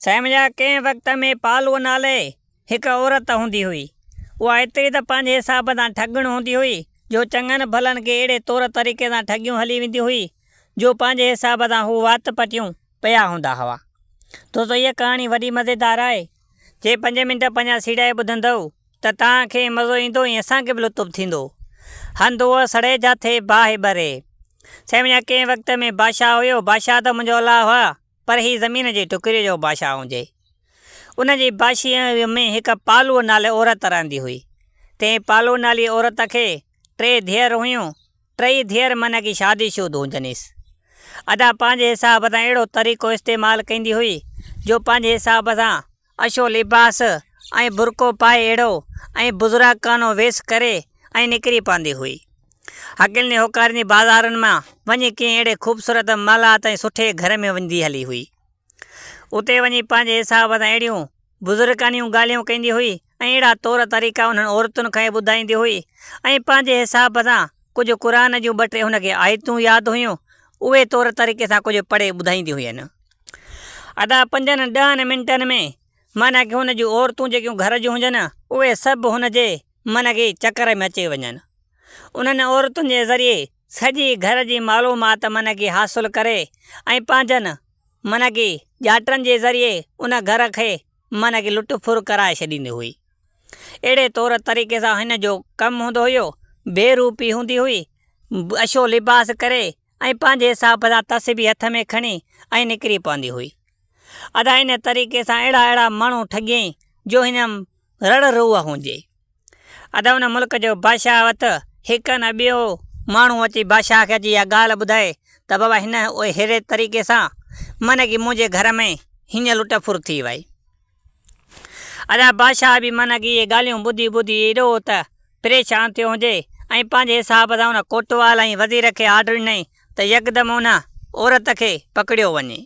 साईं कंहिं वक़्त में पालूअ नाले हिकु औरत हूंदी हुई। उहा एतिरी त पंहिंजे हिसाब सां ठॻण हूंदी हुई जो चङनि भलनि खे अहिड़े तौर तरीक़े सां ठॻियूं हली वेंदी हुई जो पंहिंजे हिसाब सां हू वात पटियूं पिया हूंदा हुआ। दोस्तो इहा कहाणी वॾी मज़ेदार आहे। जे 5 मिंट पंहिंजा सीड़ाए ॿुधंदव त तव्हांखे मज़ो ईंदो ऐं असांखे बि लुत्फ़ थींदो। हंधि उहा सड़े जाथे बाहि बरे। साईं कंहिं वक़्त में बादशाह हुयो। बादशाह त मुंहिंजो अलाह हुआ, पर ही ज़मीन जे टुकड़े जो बादशाह हुजे। उन जी बादशाह में हिकु पालूअ नाले औरत रहंदी हुई। तंहिं पालूअ नाली औरत खे 3 धीअर हुयूं। 3 धीअर माना की शादीशुदा हुजनिसि। अदा पंहिंजे हिसाब सां अहिड़ो तरीक़ो इस्तेमालु कंदी हुई जो पंहिंजे हिसाब सां अछो लिबास ऐं बुरको पाए अहिड़ो ऐं बुज़ुर्गानो वेस करे ऐं निकिरी पवंदी हुई। हकिलनि होकारनि बाज़ारनि मां वञी कंहिं अहिड़े ख़ूबसूरत मालात ऐं सुठे घर में वेंदी हली हुई। उते वञी पंहिंजे हिसाब सां अहिड़ियूं बुज़ुर्गानियूं ॻाल्हियूं कंदी हुई ऐं अहिड़ा तौर तरीक़ा उन्हनि औरतुनि खे ॿुधाईंदी हुई ऐं पंहिंजे हिसाब सां कुझु क़ुर जूं 2-3 हुनखे आयतूं यादि हुयूं, उहे तौर तरीक़े सां कुझु पढ़े ॿुधाईंदी हुई। अदा 5-10 मिंटनि में माना की हुन जूं औरतूं जेकियूं घर जूं हुजनि उहे सभु हुनजे माना की चकर में अची वञनि। उन्हनि औरतुनि जे ज़रिए सॼी घर जी मालूमात माना की हासिलु करे ऐं पंहिंजनि माना की ॼाटनि जे ज़रिए उन घर खे माना की लुटफुर कराए छॾींदी हुई। अहिड़े तौर तरीक़े सां हिन जो कमु हूंदो हुयो। बेरूपी हूंदी हुई, अछो लिबास करे ऐं पंहिंजे हिसाब सां तस्बीह हथ में खणी ऐं निकिरी पवंदी हुई। अदा इन तरीक़े सां अहिड़ा माण्हू ठॻियईं जो हिन रड़ रूह हुजे। अदा उन मुल्क जो बादशाह वटि हिकु न ॿियो माण्हू अची बादशाह खे अची इहा ॻाल्हि ॿुधाए त बाबा हिन अहिड़े तरीक़े सां माना की मुंहिंजे घर में हीअं लुटफुर थी वई। अदा बादशाह बि माना की इहे ॻाल्हियूं ॿुधी ॿुधी एॾो त परेशान थियो हुजे ऐं पंहिंजे हिसाब सां उन कोटवाल ऐं वज़ीर खे आर्डर ॾिनई त यकदमि उन औरत खे पकड़ियो वञे।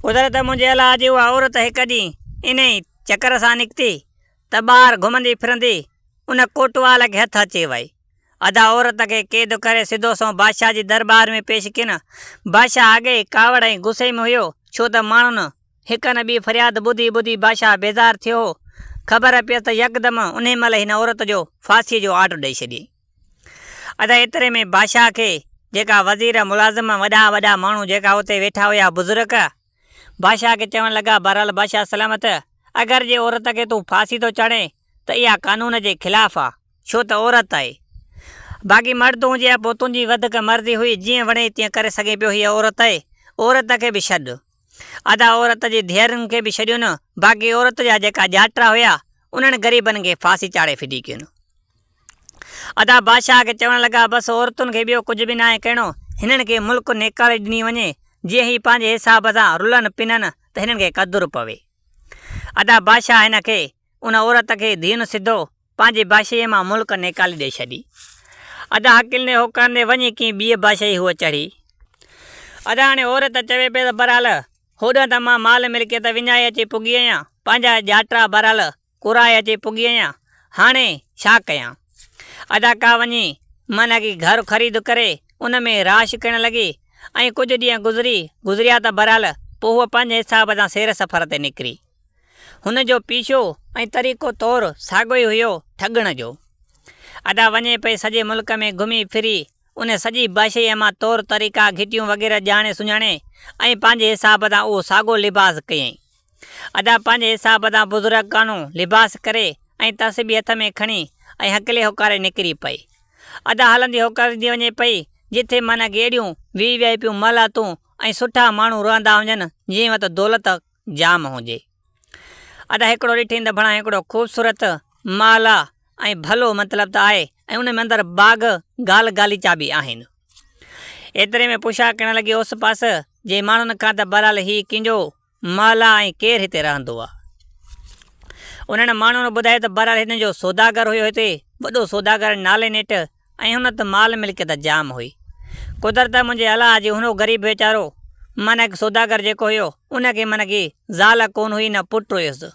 कुदरत मुंहिंजे अलाह जी उहा औरत हिकु ॾींहुं इन ई चकर सां निकिती त ॿाहिरि घुमंदी फिरंदी उन कोटवाल खे हथु अची वई। अदा औरत खे क़ैद करे सिधो सो बादशाह जी दरबार में पेश कयनि। बादशाह अॻे कावड़ ऐं गुस्से में हुयो, छो त माण्हुनि हिकु न ॿी फरियाद ॿुधी ॿुधी बादशाह बेज़ार थियो। ख़बर पियसि त यकदमि उन महिल हिन औरत जो फांसीअ जो आर्डर ॾेई छॾी। अदा एतिरे में बादशाह खे जेका वज़ीर मुलाज़िम वॾा वॾा माण्हू जेका हुते वेठा हुया बुज़ुर्ग, बादशाह खे चवणु लॻा, बहरहाल बादशाह सलामत, अगरि जे औरत खे तूं फांसी थो चाढ़े त इहा कानून जे ख़िलाफ़ु आहे, छो त औरत आहे। बाक़ी मर्द हुजे या पोइ तुंहिंजी वधीक मर्ज़ी हुई, जीअं वणे तीअं करे सघे पियो, हीअ औरत आहे, औरत खे बि छॾ। अदा औरत जी धीअरुनि खे बि छॾियो न, बाक़ी औरत जा जेका ॼाटरा हुया उन्हनि ग़रीबनि खे फांसी चाढ़े फिटी कयुनि। अदा बादशाह खे चवणु लॻा, बसि औरतुनि खे ॿियो कुझु बि न आहे कहिड़ो, हिननि खे मुल्क नेकारे ॾिनी वञे, जीअं ही पंहिंजे हिसाब सां रुलनि पिननि त हिननि खे क़दुरु पवे। अदा बादशाह हिन खे उन औरत खे दीन सिधो पंहिंजी बादशाहीअ मां मुल्क नेकाली ॾेई छॾी। अदा हकील ने होकार ने वञी की ॿी बादशाही हुअ चढ़ी। अदा हाणे औरत चवे पई त बहरहाल होॾां त मां माल मिल्कियत विञाए अची पुॻी आहियां, पंहिंजा ॼाटरा बहरहाल कुराए अची पुॻी आहियां, हाणे छा कयां। अदा का वञी माना की घर ख़रीद करे उन में राश करणु लॻी ऐं कुझु ॾींहं गुज़रिया त बहरहाल पोइ हूअ पंहिंजे हिसाब सां सैर सफ़र ते निकिरी। हुन जो पीछो ऐं तरीक़ो तौरु साॻियो ई हुयो ठॻण जो। अदा वञे पई सॼे मुल्क में घुमी फिरी उन सॼी बादशाहीअ मां तौर तरीक़ा घिटियूं वग़ैरह ॼाणे सुञाणे ऐं पंहिंजे हिसाब सां उहो साॻियो लिबास कयईं। अदा पंहिंजे हिसाब सां बुज़ुर्गानो लिबास करे ऐं तस्बीह हथ में खणी ऐं हकिले होकारे निकिरी पई। अदा हलंदी होकारंदी वञे पई जिथे माना की अहिड़ियूं VIP मालातूं ऐं सुठा माण्हू रहंदा हुजनि, जीअं वटि दौलत जाम हुजे। अदा हिकिड़ो ॾिठी त भणा हिकिड़ो ख़ूबसूरत माल आहे ऐं भलो मतिलबु त आहे ऐं उन में अंदरि बाग़ गाल गालीचा बि आहिनि। एतिरे में पुछा करणु लॻी ओस पास जे माण्हुनि खां त बहरहाल ही कंहिंजो माल आहे ऐं केरु हिते रहंदो आहे। उन्हनि माण्हुनि ॿुधायो त बहरहाल हिन जो सौदागर हुयो, हिते वॾो सौदागर नाले नेट, ऐं हुन त माल मिल्कियत जाम हुई। कुदरत मुंहिंजे अलाह जी हुन ग़रीब वीचारो माना सौदागर जेको हुयो उनखे माना की ज़ाल कोन हुई न पुटु हुयुसि,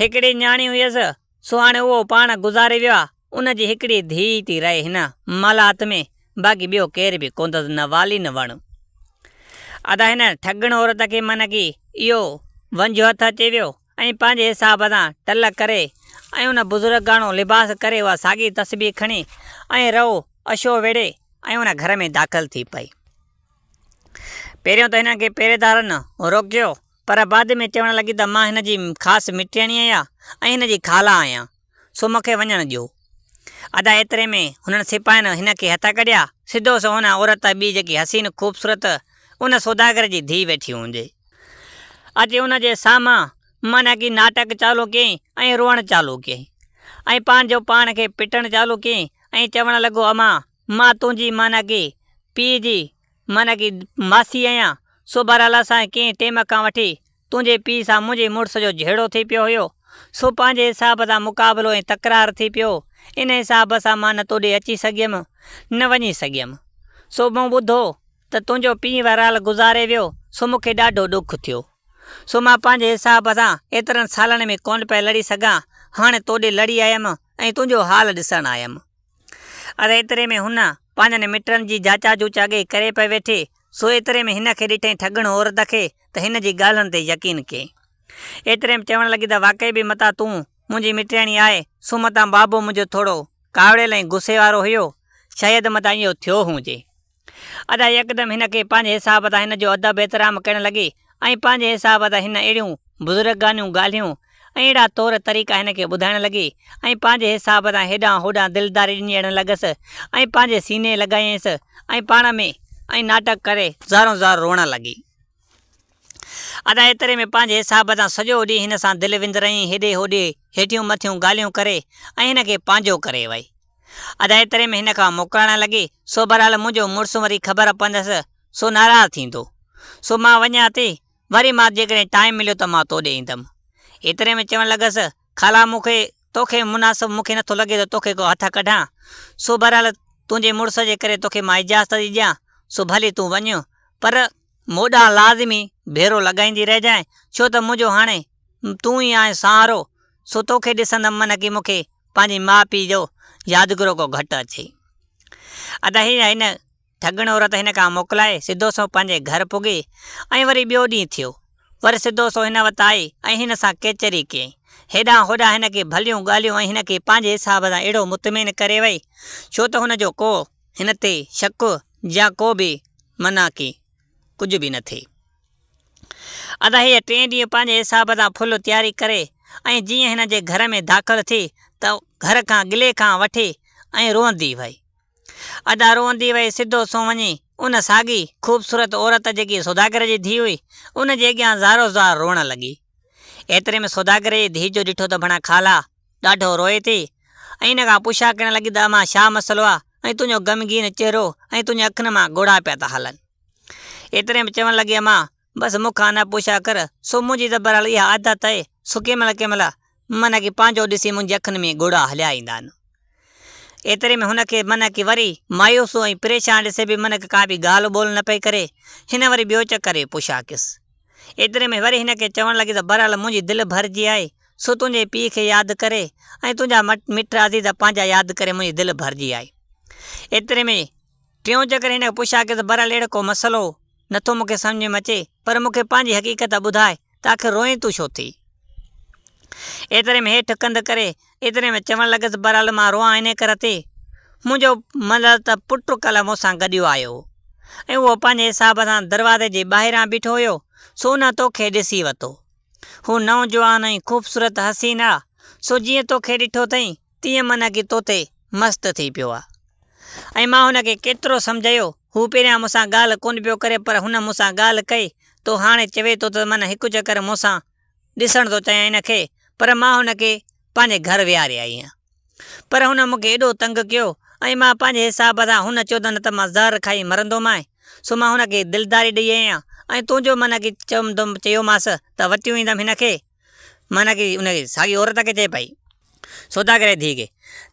हिकिड़ी न्याणी हुयसि, सो हाणे उहो पाण गुज़ारे वियो आहे। उनजी हिकिड़ी धीउ थी रहे हिन मालात में, बाक़ी ॿियो केर बि कोन, न वाली न वण। अदा हिन ठॻण औरत खे माना की इहो वन जो हथ अची वियो ऐं पंहिंजे हिसाब सां टल करे ऐं उन बुज़ुर्गाणो लिबास करे उहा साॻी तस्बीर खणी ऐं रहो अछो वेड़े ऐं उन घर में दाख़िल थी पई। पहिरियों त हिन खे पहिरेदारनि रोकियो, पर बाद में चवणु लॻी त मां हिन जी ख़ासि मिटियाणी आहियां ऐं हिन जी ख़ाला आहियां, सो मूंखे वञणु ॾियो। अदा एतिरे में हुननि सिपाहियुनि हिन खे हथ कढिया। सिधो सो हुन औरत ॿी जेकी हसीन ख़ूबसूरत उन सौदागर जी धीउ वेठी हुजे अची उन जे साम्हूं माना की नाटक चालू कयईं ऐं रोअणु चालू कयईं ऐं पंहिंजो पाण खे पिटणु चालू कयईं ऐं चवणु लॻो, अमा मां तुंहिंजी माना की पीउ जी माना की मासी आहियां, सो बहरहाल असां कंहिं टेम खां वठी तुंहिंजे पीउ सां मुंहिंजे मुड़ुस जो झेड़ो थी पियो हुयो, सो पंहिंजे हिसाब सां मुक़ाबिलो ऐं तकरार थी पियो। इन हिसाब सां मां न तोॾे अची सघियमि न वञी सघियमि। सो मूं ॿुधो त तुंहिंजो पीउ बहरहाल गुज़ारे वियो, सो मूंखे ॾाढो ॾुख थियो। सो मां पंहिंजे हिसाब सां एतिरनि सालनि में कोन पिया लड़ी सघां, हाणे तोॾे लड़ी आयमि ऐं तुंहिंजो हाल ॾिसणु आयमि। अरे एतिरे में हुन पंहिंजनि मिटनि जी जाचा जूचा अॻे करे पई वेठे। सो एतिरे में हिन खे ॾिठईं ठगण औरत खे त हिन जी ॻाल्हियुनि ते यकीन कयईं। एतिरे में चवणु लॻी त वाक़ई बि मता तूं मुंहिंजी मिटियाणी आहे, सो मता बाबो मुंहिंजो थोरो कावड़ियल ऐं गुस्से वारो हुयो, शायदि मता इहो थियो हुजे। अदा यकदमि हिन खे पंहिंजे हिसाब सां हिन जो अदब एतिराम करणु लॻी ऐं पंहिंजे हिसाब सां हिन अहिड़ियूं बुज़ुर्गानियूं ॻाल्हियूं ऐं अहिड़ा तौर तरीक़ा हिन खे ॿुधाइणु लॻी ऐं पंहिंजे हिसाब सां हेॾां होॾां दिलदारी ॾियणु लॻसि ऐं पंहिंजे सीने लॻायसि ऐं पाण में ऐं नाटक करे ज़ारो ज़ार रोअणु लॻी। अदा एतिरे में पंहिंजे हिसाब सां सॼो ॾींहुं हिन सां दिलि विंदरई, हेॾे होॾे हेठियूं मथियूं ॻाल्हियूं करे ऐं हिन खे पंहिंजो करे वई। अदा एतिरे में हिन खां मोकिलणु लॻी, सो बहरहाल मुंहिंजो मुड़ुसु वरी ख़बर पवंदसि सो नाराज़ थींदो, सो मां वञा थी, वरी मां जेकॾहिं टाइम मिलियो त मां तोॾे ईंदमि। एतिरे में चवणु लॻसि, ख़ाला मूंखे तोखे मुनासिबु मूंखे नथो लॻे त तोखे को हथ कढां, सो बहरहाल तुंहिंजे मुड़ुस जे करे तोखे मां इजाज़त थी ॾियां, सो भली तूं वञ, पर मोॾां लाज़मी भेरो लॻाईंदी रहिजांइ, छो त मुंहिंजो हाणे तूं ई आहीं सहारो, सो तोखे ॾिसंदमि मन की मूंखे पंहिंजे माउ पीउ जो यादगिरो को घटि अचे। अदा हिन ठगण औरत हिन खां मोकिलाए सिधो सो पंहिंजे घर पुॻी ऐं वरी ॿियो ॾींहुं थियो, वरी सिधो सो हिन वटि आई ऐं हिन सां केचरी कयईं, हेॾां होॾां हिन खे भलियूं ॻाल्हियूं ऐं हिन खे पंहिंजे हिसाब सां अहिड़ो मुतमिन करे वई, छो त हुनजो को हिन ते शक या को बि माना की कुझु बि न थिए। अदा हीअ 3 ॾींहं पंहिंजे हिसाब सां फुल तयारी करे ऐं जीअं हिन जे घर में दाख़िल थी त घर खां गिले खां वठी ऐं रोअंदी वई। अदा रोअंदी वई सिधो सो वञी उन साॻी ख़ूबसूरत औरत जेकी सौदागर जी धीउ हुई उन जे अॻियां ज़ारो ज़ार रोअणु लॻी। एतिरे में सौदागर जी धीउ जो ॾिठो त भणा ख़ाला ॾाढो रोए थी ऐं हिन खां पुछा करणु लॻी त अमां छा मसइलो आहे ऐं तुंहिंजो गमगीन चहिरो ऐं तुंहिंजे अखियुनि मां ॻोढ़ा पिया था हलनि। एतिरे में चवणु लॻी, अमां बसि मूंखां न पुछा कर, सो मुंहिंजी त बहरहाल इहा आदत आहे, सो कंहिं महिल माना की पंहिंजो ॾिसी मुंहिंजी अखियुनि में ॻोढ़ा हलिया ईंदा आहिनि। एतिरे में हुनखे माना की वरी मायूस ऐं परेशान ॾिसे बि मन का बि ॻाल्हि ॿोल न पई करे, हिन वरी ॿियो चकर पुछा कयसि। एतिरे में वरी हिन खे चवणु लॻी त बहरहाल मुंहिंजी दिलि भरिजी आहे, सो तुंहिंजे पीउ खे यादि करे ऐं तुंहिंजा मिट अज़ीज़ पंहिंजा यादि करे मुंहिंजी दिलि भरिजी आहे। एतिरे में टियों चकर हिन खे पुछा कयसि, बहरहाल अहिड़ो को मसइलो नथो मूंखे सम्झ में अचे, पर मूंखे पंहिंजी हक़ीक़त ॿुधाए त आख़िर रोए तूं छो थी। एतिरे में हेठि कंध करे एतिरे में चवणु लॻसि, बहरहाल मां रोआं इन करे थी, मुंहिंजो मतिलबु त पुटु कल्ह मूंसां गॾु आयो ऐं उहो पंहिंजे हिसाब सां दरवाज़े जे ॿाहिरां बीठो हुयो, सो उन तोखे ॾिसी वरितो। हू नौजवान ऐं ख़ूबसूरत हसीन आहे, सो जीअं तोखे ॾिठो अथई तीअं मन की तोते मस्तु थी पियो आहे। ऐं मां हुनखे केतिरो सम्झायो, हू पहिरियां मूंसां ॻाल्हि कोन पियो करे, पर हुन मूंसां ॻाल्हि कई तो हाणे चवे थो त माना हिकु चकर मूंसां ॾिसणु थो चाहियां हिन खे, पर मां हुनखे पंहिंजे घर विहारे आई आहियां। पर हुन मूंखे एॾो तंग कयो ऐं मां पंहिंजे हिसाब सां हुन चयो त न त मां ज़हर खाई मरंदोमांइ, सो मां हुनखे दिलदारी ॾेई आहियां ऐं तुंहिंजो माना की चयोमांसि त वठी ईंदमि हिन खे, माना की उन साॻी औरत खे चए पई सौदागर धीउ खे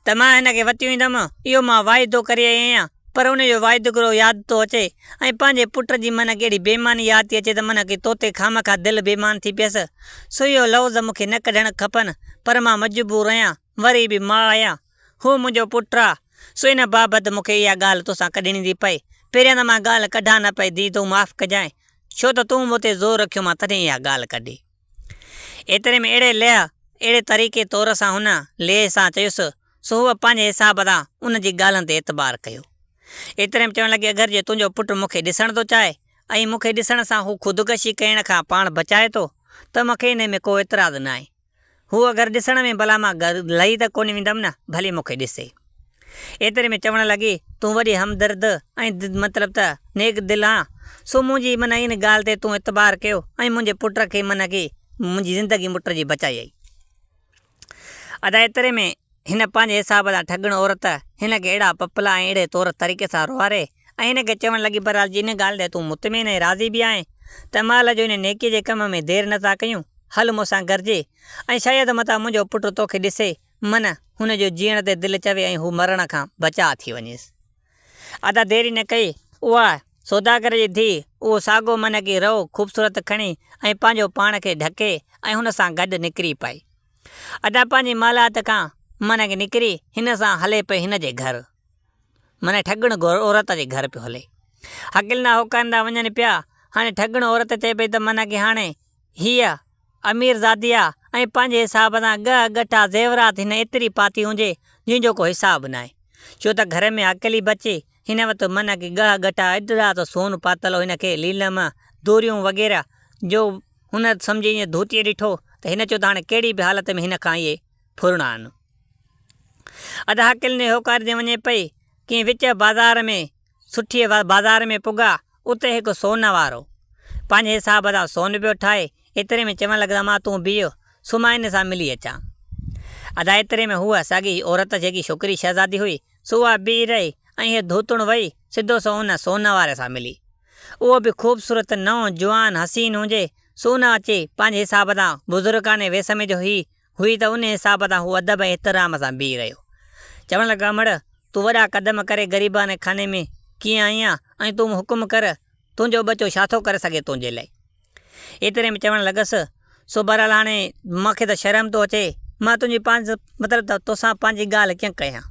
त मां हिन खे वठी ईंदमि, इहो मां वाइदो करे आई आहियां। पर उनजो वाइदो यादि थो अचे ऐं पंहिंजे पुट जी मन कहिड़ी बेईमानी यादि थी अचे त मन की तोते खामखा दिलि बेईमान थी पियसि, सो इहो लफ़्ज़ मूंखे न कढणु खपनि, पर मां मजबूर आहियां, वरी बि मां आहियां, हू मुंहिंजो पुटु आहे, सो इन बाबति मूंखे इहा ॻाल्हि तोसां कढणी थी पए। पहिरियां त मां ॻाल्हि कढां न पई, धी तूं माफ़ु कजांइ, छो त तूं मूं ते ज़ोर रखियो मां तॾहिं इहा ॻाल्हि कढी। एतिरे में अहिड़े तरीक़े तौर सां हुन लेह सां चयुसि सो हूअ पंहिंजे हिसाब सां उन जी ॻाल्हियुनि ते एतबार कयो। एतिरे में चवणु लॻी अगरि जे तुंहिंजो पुटु मूंखे ॾिसणु थो चाहे ऐं मूंखे ॾिसण सां हू ख़ुदकशी करण खां पाण बचाए थो त मूंखे इन में को एतिराज़ु न आहे। हू अगरि ॾिसण में भला मां लही त कोन वेंदमि न, भली मूंखे ॾिसे। एतिरे में चवणु लॻी तूं वॾी हमदर्द ऐं मतिलबु त नेक दिलि आं, सो मुंहिंजी माना इन ॻाल्हि ते तूं एतबार कयो ऐं मुंहिंजे पुट खे माना की मुंहिंजी ज़िंदगी मुट जी बचाई आई। अदा एतिरे में हिन पंहिंजे हिसाब सां ठगण औरत हिन खे अहिड़ा पपला ऐं अहिड़े तौर तरीक़े सां रोआरे ऐं हिन खे चवणु लॻी बरहाल जी इन ॻाल्हि ते तूं मुतमिन ऐं राज़ी बि आहीं त माल जो इन नेकीअ जे कम में देरि नथा कयूं, हल मूंसां गॾिजे ऐं शायदि मथां मुंहिंजो पुटु तोखे ॾिसे मन हुनजो जीअण ते दिलि चवे ऐं हू मरण खां बचा थी वञेसि। अदा देरी न कई उहा सौदागर जी धीउ उहो साॻो मन की रहो ख़ूबसूरत खणी ऐं पंहिंजो पाण खे ढके ऐं हुन सां गॾु निकिरी पई। अदा पंहिंजी मालात खां मन खे निकिरी हिन सां हले पई हिन जे घर, मन ठगण औरत जे घर पियो हले। हकिलना होकारींदा वञनि पिया। हाणे ठगण औरत चए पई त मन की हाणे हीअ अमीर ज़ादी आहे ऐं पंहिंजे हिसाब सां गठा ज़ेवरात हिन एतिरी पाती हुजे जंहिंजो को हिसाब न आहे, छो त घर में अकेली बचे हिन वक़्तु मन की गठा एतिरा त सोन पातल हिन खे लीलम दूरियूं वग़ैरह जो हुन सम्झी ईअं धोतीअ ॾिठो त हिन चयो त हाणे कहिड़ी बि हालत में हिन खां इहे फुरणा आहिनि। अदा हकिलने होकारींदे वञे पई कि विच बाज़ार में सुठी बाज़ार में पुॻा, उते हिकु सोन वारो पंहिंजे हिसाब सां सोन पियो ठाहे। एतिरे में चवणु लॻा मां तूं बीहो सुमां हिन सां मिली अचां। अदा एतिरे में हूअ साॻी औरत जेकी छोकिरी शहज़ादी हुई सो उहा बीह रही ऐं हीअ धोतण वई सिधो सो हुन सोन वारे सां मिली। उहो बि ख़ूबसूरत नओं जवान हसीन हुजे, सोन अचे पंहिंजे हिसाब सां बुज़ुर्गाने वेस में जो हुई त उन हिसाब सां हू अदब ऐं एतिराम सां बीह रहियो। चवणु लॻा मड़ तूं वॾा कदम करे ग़रीबाने खाने में कीअं आई आहीं ऐं तूं हुकुम कर तुंहिंजो बचो छा थो करे सघे तुंहिंजे लाइ। एतिरे में चवणु लॻसि सो बहरहाल हाणे मूंखे त शर्म थो अचे, मां तुंहिंजी मतिलबु त तोसां पंहिंजी ॻाल्हि कीअं कयां।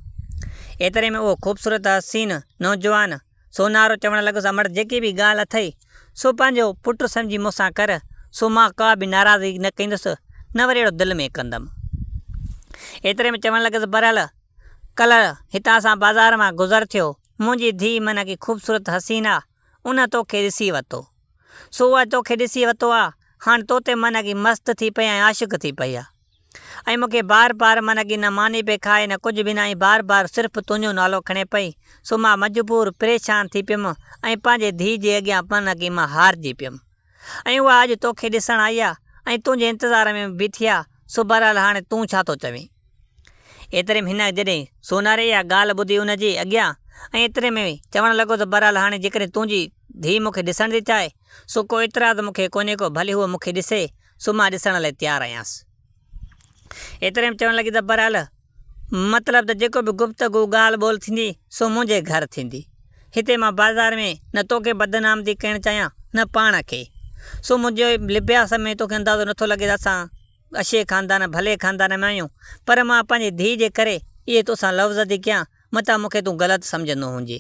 एतिरे में उहो ख़ूबसूरत हसीन नौजवान सोनारो चवणु लॻुसि अमड़ जेकी बि ॻाल्हि अथई सो पंहिंजो पुटु सम्झी मूंसां कर, सो मां का बि नाराज़गी न कंदुसि न वरी अहिड़ो दिलि में कंदमि। एतिरे में चवणु लॻसि बहरहाल कल्ह हितां सां बाज़ार मां गुज़र थियो, मुंहिंजी धीउ मन की ख़ूबसूरत हसीन आहे, उन तोखे ॾिसी वरितो, सो उहा तोखे ॾिसी वरितो आहे, हाणे तो ते मन की मस्तु थी पई ऐं आशिक़ थी पई आहे ऐं मूंखे बार बार मन की न मानी पई खाए न कुझु बि न, ऐं बार बार सिर्फ़ु तुंहिंजो नालो खणे पई। सो मां मजबूर परेशान थी पियुमि ऐं पंहिंजे धीउ जे अॻियां मन की मां हारजी पियुमि ऐं उहा अॼु तोखे ॾिसणु आई आहे ऐं तुंहिंजे इंतज़ार में बीठी आहे, सो बहरहाल हाणे तूं छा थो चवीं। एतिरे में हिन जॾहिं सोनारे इहा ॻाल्हि ॿुधी हुनजे अॻियां ऐं एतिरे में चवणु लॻो त बहरहाल हाणे जेकॾहिं तुंहिंजी धीउ मूंखे ॾिसण थी चाहे सो को एतिराज़ मूंखे कोन्हे को, भली हूअ मूंखे ॾिसे सो मां ॾिसण लाइ तयारु आहियां। एतिरे में चवणु लॻी त बहरहाल मतिलबु त जेको बि गुफ़्तगू ॻाल्हि ॿोल थींदी सो मुंहिंजे घर थींदी, हिते मां बाज़ार में न तोखे बदनाम थी करणु चाहियां न पाण खे, सो मुंहिंजे लिबास में तोखे अंदाज़ो नथो लॻे त असां अछे ख़ानदान भले ख़ानदान में आहियूं, पर मां पंहिंजी धीउ जे करे इहे तोसां लफ़्ज़ थी कयां, मथां मूंखे तूं ग़लति सम्झंदो हुजे।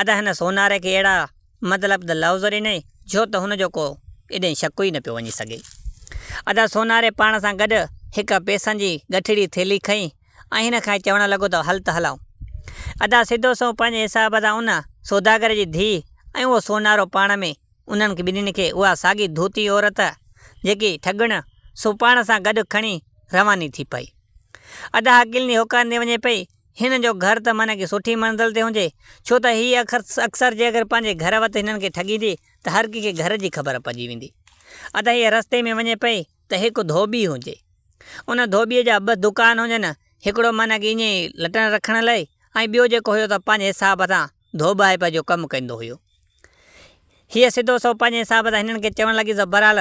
अदा हिन सोनारे खे अहिड़ा मतिलबु त लफ़्ज़ ॾिनई छो त हुनजो को एॾे शक ई न पियो वञी सघे। अदा सोनारे पाण सां गॾु हिकु पैसनि जी गठड़ी थैली खईं ऐं हिन खां चवणु लॻो त हल त हलूं। अदा सिधो सो पंहिंजे हिसाब सां उन सौदागर जी धीउ ऐं उहो सोनारो पाण में उन्हनि खे ॿिन्हिनि खे उहा साॻी धोती औरत जेकी ठगण सो पाण सां गॾु खणी रवानी थी पई। अदा हकिलनी होकारींदे वञे पई हिन जो घर त मन की सुठी मंज़िल ते हुजे, छो त हीअ अक्सर जे अगरि पंहिंजे घर वटि हिननि खे ठगींदी त हर कंहिंखे घर जी ख़बर पइजी वेंदी। अदा हीअ रस्ते में वञे पई त हिकु धोबी हुजे, उन धोबीअ जा ॿ दुकान हुजनि, हिकिड़ो मन की ईअं ई लटण रखण लाइ ऐं ॿियो जेको हुयो त पंहिंजे हिसाब सां धोबाइप जो कमु कंदो हुयो। हीअ सिधो सो पंहिंजे हिसाब सां हिननि खे चवणु लॻी त बहरहाल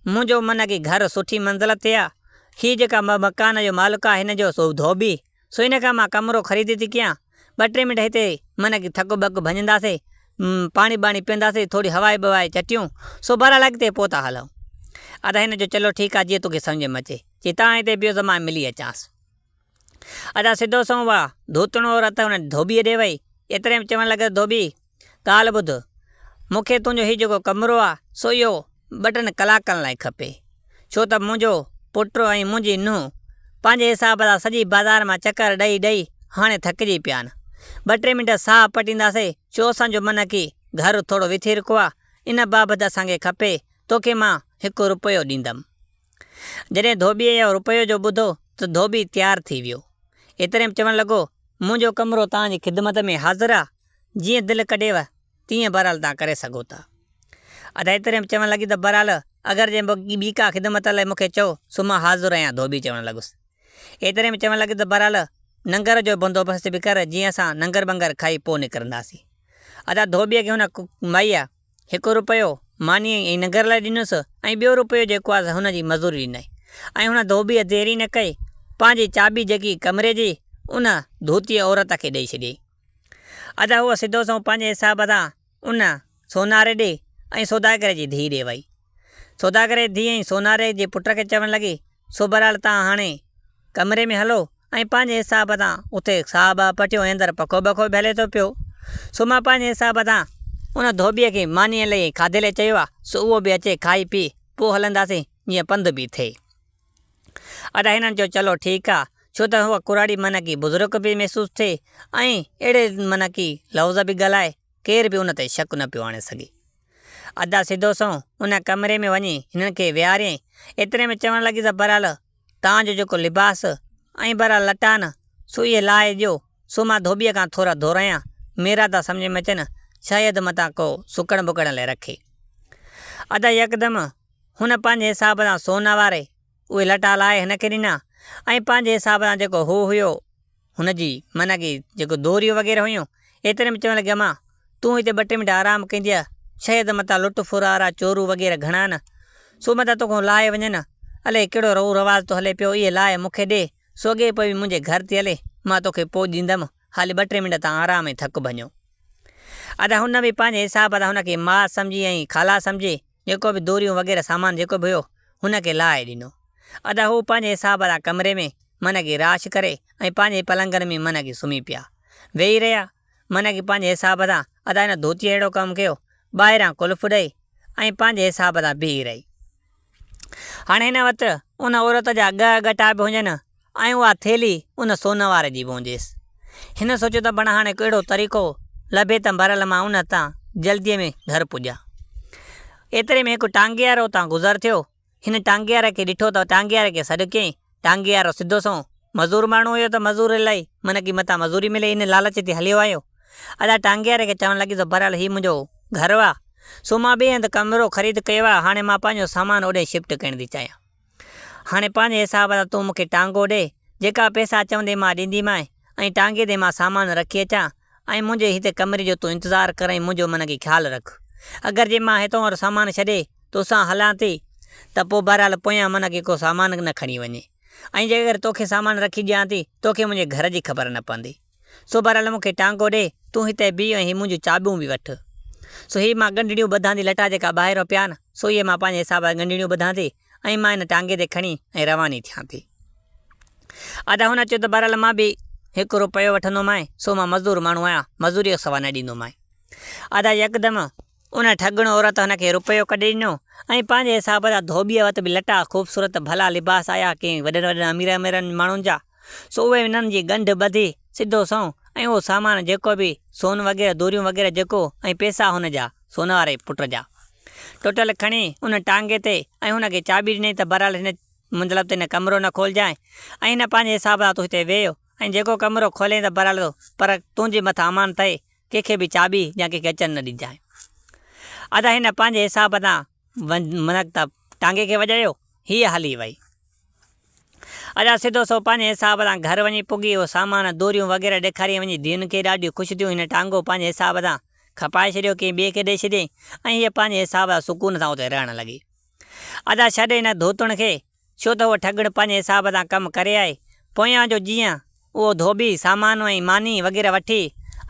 मुंहिंजो मन की घर सुठी मंज़िल ते आहे, हीअ जेका मकान जो मालिक आहे हिन जो सो धोबी, सो हिन खां मां कमिरो ख़रीदी थी कयां, 2-3 मिंट हिते मन की थकु बक भञंदासीं, पाणी बाणी पीअंदासीं, थोरी हवाई बवाई चटियूं, सो बहरहाल अॻिते पोइ था हलूं। अदा हिन जो चलो ठीकु आहे जीअं तोखे सम्झ में अचे, चई तव्हां हिते बीहो त मां मिली अचांसि। अदा सिधो सो उहा धोतणो औरत हुन धोबीअ ॾे वई। एतिरे में चवणु लॻे धोबी ॻाल्हि ॿुध, मूंखे तुंहिंजो हीउ जेको कमिरो आहे सो इहो 2-3 कलाकनि लाइ खपे, छो त मुंहिंजो पुट ऐं मुंहिंजी नुंहुं पंहिंजे हिसाब सां सॼी बाज़ार मां चकर ॾेई ॾेई हाणे थकिजी पिया आहिनि। 2-3 मिंट साह पटींदासीं, छो असांजो मन की घर थोरो विथिरको आहे, इन बाबति असांखे खपे, तोखे मां 1 रुपयो ॾींदमि। जॾहिं धोबीअ जो रुपयो जो ॿुधो त धोबी तयारु थी वियो। एतिरे में चवणु लॻो, मुंहिंजो कमिरो तव्हांजी ख़िदमत में हाज़िर आहे, जीअं दिलि कढेव तीअं बहरहाल तव्हां करे सघो था। एतिरे में चवणु लॻी त बहरहाल अगरि जे ॿी का ख़िदमत लाइ मूंखे चओ सो मां हाज़िर आहियां। धोबी चवणु लॻुसि। एतिरे में चवणु लॻी त बहरहाल लंगर जो बंदोबस्तु बि कर, जीअं असां लंगर बंगर खाई पोइ निकिरंदासीं। धोबीअ खे हुन माईअ 1 रुपयो मानी ऐं लंगर लाइ ॾिनुसि ऐं 2 रुपयो जेको आहे हुनजी मज़ूरी ॾिनई। ऐं हुन धोबीअ देरी न कई, पंहिंजी चाबी जेकी कमरे जी उन धोतीअ औरत खे ॾेई छॾियई। हूअ सिधो सो पंहिंजे हिसाब सां उन सोनारे ॾे ऐं सौदागरे जी धीउ ॾे वई। सौदागरे जी धीउ ऐं सोनारे जे पुट खे चवणु लॻी, सो बहरहाल तव्हां हाणे कमरे में हलो ऐं पंहिंजे हिसाब सां उते साह बाह पटियो ऐं अंदरि पखो बखो बि हले थो पियो। सो मां पंहिंजे हिसाब सां उन धोबीअ खे मानीअ लाइ खाधे लाइ चयो आहे, सो उहो बि अचे खाई पी पोइ हलंदासीं, जीअं पंधु बि थिए। हिननि चयो चलो ठीकु आहे, छो त उहा कुराड़ी मन की बुज़ुर्ग बि महसूसु थिए ऐं अहिड़े मन की लफ़्ज़ बि ॻाल्हाए, केर बि उन ते शक न पियो आणे सघे। सिधो सो उन कमरे में वञी हिननि खे विहारियईं। एतिरे में चवणु लॻी त बहरहाल तव्हांजो जेको लिबास ऐं बहरहाल लटान सो इहे लाहे ॾियो, सो मां धोबीअ खां थोरा धोरायां, मेरा था सम्झ में अचनि, शायदि मथां को सुकण बुकण लाइ रखे। यकदमि हुन पंहिंजे हिसाब सां सोन वारे उहे लटा लाहे हिनखे ॾिना ऐं पंहिंजे हिसाब सां जेको हू हुयो हुनजी मन की जेको दोरियूं वग़ैरह हुयूं, एतिरे में चवणु लॻी, अम्मा तूं हिते 2-3 मिंट आराम कंदी, शायदि मथां लुट फुरारा चोरू वग़ैरह घणा आहिनि, सो मथां तोखां लाहे वञनि, अलाए कहिड़ो रऊ रवाज़ थो हले पियो, इहे लाहे मूंखे ॾे, सो अॻे पोइ बि मुंहिंजे घर थी हले, मां तोखे पोइ ॾींदमि, हाली 2-3 मिंट तव्हां आराम ऐं थकु भञो। हुन बि पंहिंजे हिसाब सां हुनखे माउ सम्झी ऐं खाला सम्झी जेको बि दोरियूं वग़ैरह सामान जेको बि हुयो हुनखे लाहे ॾिनो। हू पंहिंजे हिसाब सां कमरे में मन की राश करे ऐं पंहिंजे पलंगनि में मन की सुम्ही पिया, वेही रहिया मन की पंहिंजे हिसाब सां। हिन धोतीअ अहिड़ो कमु कयो, ॿाहिरां कुल्फ ॾेई ऐं पंहिंजे हिसाब सां बीही रही। हाणे हिन वक़्तु उन औरत जा गटा बि हुजनि ऐं उहा थेली उन सोन वारे जी बि हुजेसि। हिन सोचियो त बण हाणे कहिड़ो तरीक़ो लभे त बहरहाल मां उन तां जल्दीअ में घर पुॼा। एतिरे में हिकु टांगे वारो उतां गुज़र थियो। हिन टांगे वारे खे ॾिठो त टांगे वारे खे सॾु कयईं। टांगे वारो सिधो सो मज़ूर माण्हू हुयो त मज़ूर इलाही मन की मथां मज़ूरी मिले इन लालच ते हलियो आयो। टांगे वारे खे चवणु लॻी त बहरहाल हीउ मुंहिंजो घरु आहे, सो मां ॿिए हंधि कमिरो ख़रीद कयो आहे, हाणे मां पंहिंजो सामान ओॾे शिफ्ट करण थी चाहियां। हाणे पंहिंजे हिसाब सां तूं मूंखे टांगो ॾे, जेका पैसा चवंदे मां ॾींदीमांइ ऐं टांगे ते मां सामान रखी अचां ऐं मुंहिंजे हिते कमरे जो तूं इंतज़ारु कर ऐं मुंहिंजो मन खे ख़्यालु रख। अगरि जे मां हितां और सामान छॾे तोसां हलां थी त पोइ बहरहाल पोयां मन खे को सामान न खणी वञे, ऐं जे अगरि तोखे सामान रखी ॾियां थी तोखे मुंहिंजे घर जी ख़बर न पवंदी। सो बहरहाल मूंखे टांगो ॾे, तूं हिते बीह ऐं मुंहिंजूं चाबियूं बि वठि। सो हीअ मां ॻंढड़ियूं ॿधां थी, लटा जेका ॿाहिरि पिया आहिनि सो इहे मां पंहिंजे हिसाब सां ॻंढड़ियूं ॿधां थी ऐं मां हिन टांगे ते खणी ऐं रवानी थियां थी। हुन चयो त बहरहाल मां बि 1 रुपयो वठंदोमांइ, सो मां मज़दूर माण्हू आहियां, मज़ूरीअ सवा न ॾींदोमांइ। यकदमि उन ठगण औरत हुनखे रुपयो कढी ॾिनो ऐं पंहिंजे हिसाब सां धोबीअ वटि बि लटा ख़ूबसूरत भला लिबास आया कंहिं वॾनि वॾनि अमीरनि माण्हुनि जा। सो उहे हिननि जी ॻंढ ॿधी सिधो सो ऐं उहो सामान जेको बि सोन वग़ैरह दोरियूं वग़ैरह जेको ऐं पैसा हुन जा सोन वारे पुट जा टोटल खणी उन टांगे ते ऐं हुनखे चाबी ॾिनई त बहरहाल हिन मतिलबु त हिन कमिरो न खोलिजांइ ऐं हिन पंहिंजे हिसाब सां तूं हिते वेहो ऐं जेको कमिरो खोले त बहरहाल पर तुंहिंजे मथां अमान थिए, कंहिंखे बि चाबी या कंहिंखे अचनि न ॾिजांइ। हिन पंहिंजे हिसाब सां त टांगे खे वॼायो, हीअ हली वई। सिधो सो पंहिंजे हिसाब सां घर वञी पुॻी, उहो सामान दोरियूं वग़ैरह ॾेखारी वञी धीअनि खे ॾाढियूं ख़ुशि थियूं। हिन टांगो पंहिंजे हिसाब सां खपाए छॾियो, कंहिं ॿिए खे ॾेई छॾियईं ऐं हीअ पंहिंजे हिसाब सां सुकून सां उते रहणु लॻी। छॾे हिन धोतण खे, छो त उहो ठगण पंहिंजे हिसाब सां कमु करे आए। पोयां जो जीअं उहो धोबी सामान ऐं मानी वग़ैरह वठी